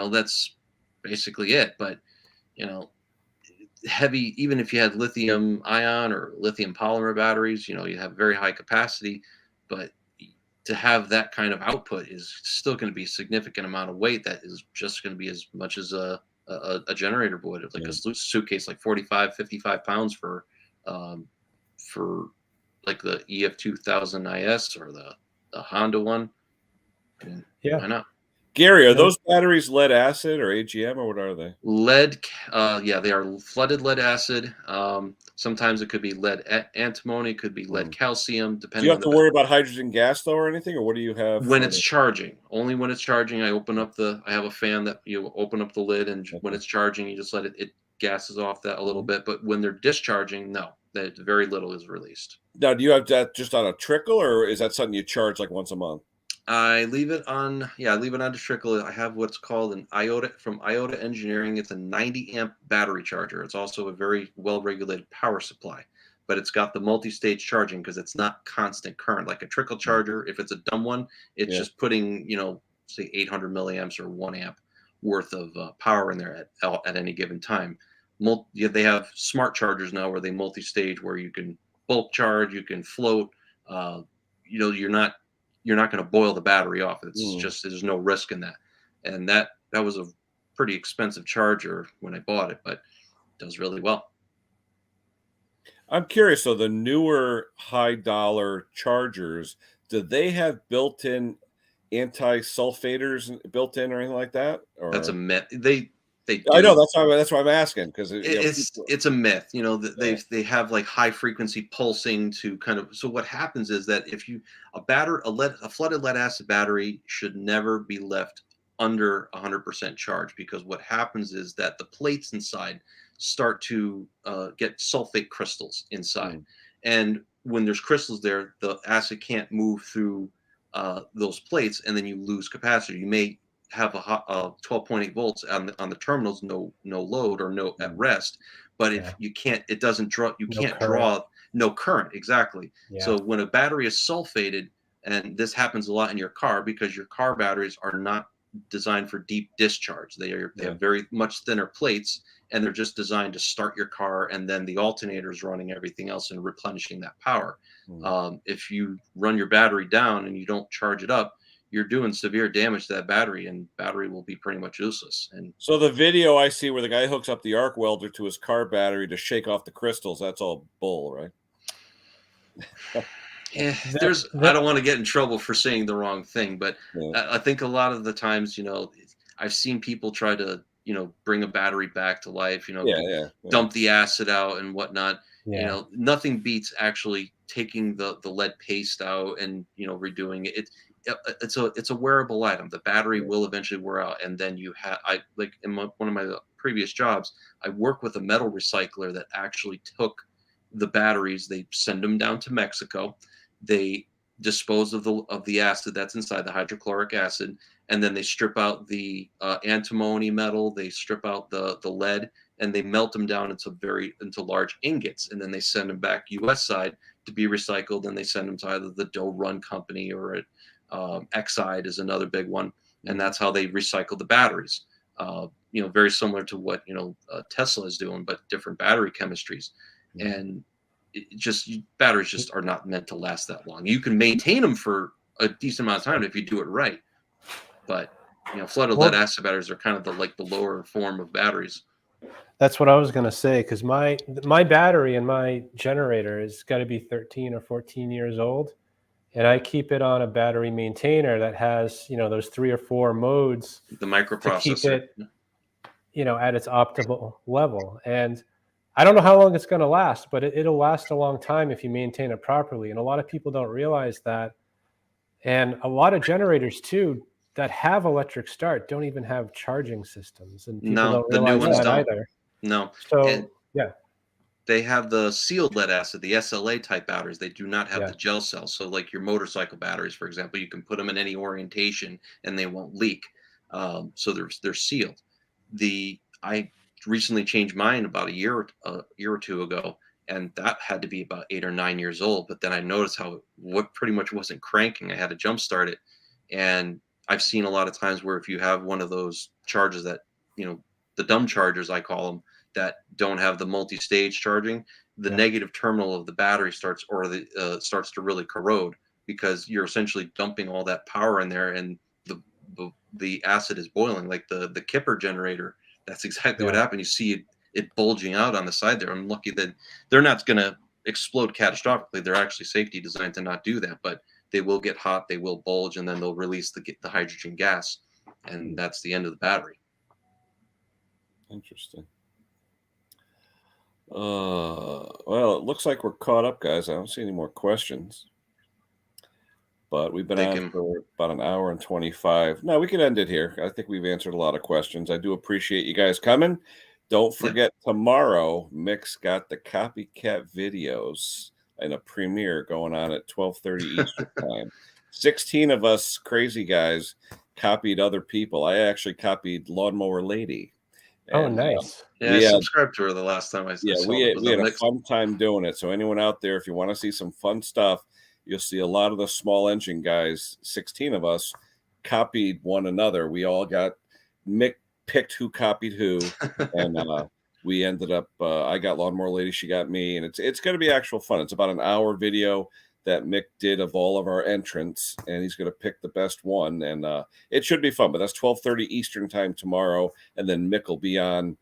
That's basically it. But, heavy, even if you had lithium ion or lithium polymer batteries, you have very high capacity, but to have that kind of output is still going to be a significant amount of weight. That is just going to be as much as a generator would, like a suitcase, like 45, 55 pounds for for like the EF2000 IS or the Honda one. I mean, Yeah. why not? Gary, are those batteries lead acid or AGM, or what are they? Lead, yeah, they are flooded lead acid. Sometimes it could be lead antimony, it could be lead calcium, Do depending you on have to worry about hydrogen gas though, or anything, or what do you have when it's charging? Only when it's charging. I have a fan that you open up the lid, and when it's charging, you just let it gases off that a little bit. But when they're discharging, no, that very little is released. Now, do you have that just on a trickle, or is that something you charge like once a month? I leave it on, I leave it on to trickle. I have what's called an Iota from Iota Engineering. It's a 90 amp battery charger. It's also a very well regulated power supply, but it's got the multi-stage charging because it's not constant current like a trickle charger. If it's a dumb one, it's just putting, say 800 milliamps or 1 amp worth of power in there at any given time. They have smart chargers now where they multi-stage, where you can bulk charge, you can float. You're not going to boil the battery off. It's just, there's no risk in that. And that was a pretty expensive charger when I bought it, but it does really well. I'm curious, so the newer high dollar chargers, do they have built-in anti-sulfators built in or anything like that? Or That's a myth. They do. I know, that's why I'm asking, because it's a myth. They have like high frequency pulsing to kind of. So what happens is that if you a flooded lead acid battery should never be left under 100% charge, because what happens is that the plates inside start to get sulfate crystals inside, and when there's crystals there, the acid can't move through those plates, and then you lose capacity. You may have a 12.8 volts on the terminals, no load or no at rest, but if you can't, it doesn't draw. You can't draw no current, exactly. So when a battery is sulfated, and this happens a lot in your car because your car batteries are not designed for deep discharge. They have very much thinner plates, and they're just designed to start your car, and then the alternator is running everything else and replenishing that power. If you run your battery down and you don't charge it up, you're doing severe damage to that battery, and battery will be pretty much useless. And so the video I see where the guy hooks up the arc welder to his car battery to shake off the crystals, that's all bull, right? Yeah, I don't want to get in trouble for saying the wrong thing, but I think a lot of the times, I've seen people try to, bring a battery back to life, dump the acid out and whatnot. Nothing beats actually taking the lead paste out and, redoing it. It's a wearable item. The battery will eventually wear out, and then you have in one of my previous jobs, I work with a metal recycler that actually took the batteries. They send them down to Mexico. They dispose of the acid that's inside, the hydrochloric acid, and then they strip out the antimony metal. They strip out the lead, and they melt them down into large ingots, and then they send them back U.S. side to be recycled, and they send them to either the Doe Run Company or Exide is another big one, and that's how they recycle the batteries. Very similar to what Tesla is doing, but different battery chemistries. And batteries just are not meant to last that long. You can maintain them for a decent amount of time if you do it right, but flooded lead acid batteries are kind of the lower form of batteries. That's what I was going to say, because my battery and my generator has got to be 13 or 14 years old. And I keep it on a battery maintainer that has, those 3 or 4 modes, the microprocessor, to keep it, at its optimal level. And I don't know how long it's going to last, but it'll last a long time if you maintain it properly. And a lot of people don't realize that. And a lot of generators too that have electric start don't even have charging systems, and people don't realize that either. No. So they have the sealed lead acid, the SLA type batteries. They do not have the gel cells. So like your motorcycle batteries, for example, you can put them in any orientation and they won't leak. So they're sealed. I recently changed mine about a year or two ago, and that had to be about 8 or 9 years old. But then I noticed how what pretty much wasn't cranking. I had to jump start it, and I've seen a lot of times where if you have one of those chargers that the dumb chargers, I call them, that don't have the multi-stage charging, the negative terminal of the battery starts to really corrode, because you're essentially dumping all that power in there, and the acid is boiling like the Kipper generator. That's exactly what happened. You see it bulging out on the side there. I'm lucky that they're not going to explode catastrophically. They're actually safety designed to not do that, but they will get hot, they will bulge, and then they'll release the hydrogen gas, and that's the end of the battery. Interesting. Well, it looks like we're caught up, guys. I don't see any more questions. But we've been on for about an hour and 25. No, we can end it here. I think we've answered a lot of questions. I do appreciate you guys coming. Don't forget, tomorrow, Mick's got the copycat videos and a premiere going on at 12:30 Eastern time. 16 of us crazy guys copied other people. I actually copied Lawnmower Lady. Oh, nice. Yeah, I subscribed to her the last time I saw it. We had a fun time doing it. So anyone out there, if you want to see some fun stuff, you'll see a lot of the small engine guys, 16 of us, copied one another. We all got Mick picked who copied who, and we ended up. I got Lawnmower Lady, she got me, and it's going to be actual fun. It's about an hour video that Mick did of all of our entrants, and he's going to pick the best one, and it should be fun. But that's 12:30 Eastern time tomorrow, and then Mick will be on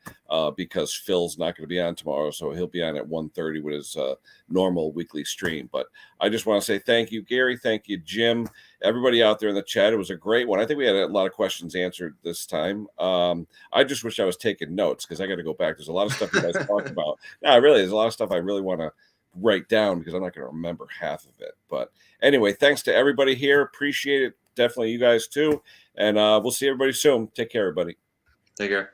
because Phil's not going to be on tomorrow, so he'll be on at 1:30 with his normal weekly stream. But I just want to say thank you, Gary. Thank you, Jim. Everybody out there in the chat. It was a great one. I think we had a lot of questions answered this time. I just wish I was taking notes because I got to go back. There's a lot of stuff you guys talked about. No, really, there's a lot of stuff I really want to write down because I'm not going to remember half of it. But anyway, thanks to everybody here. Appreciate it. Definitely you guys too. And we'll see everybody soon. Take care, everybody. Take care.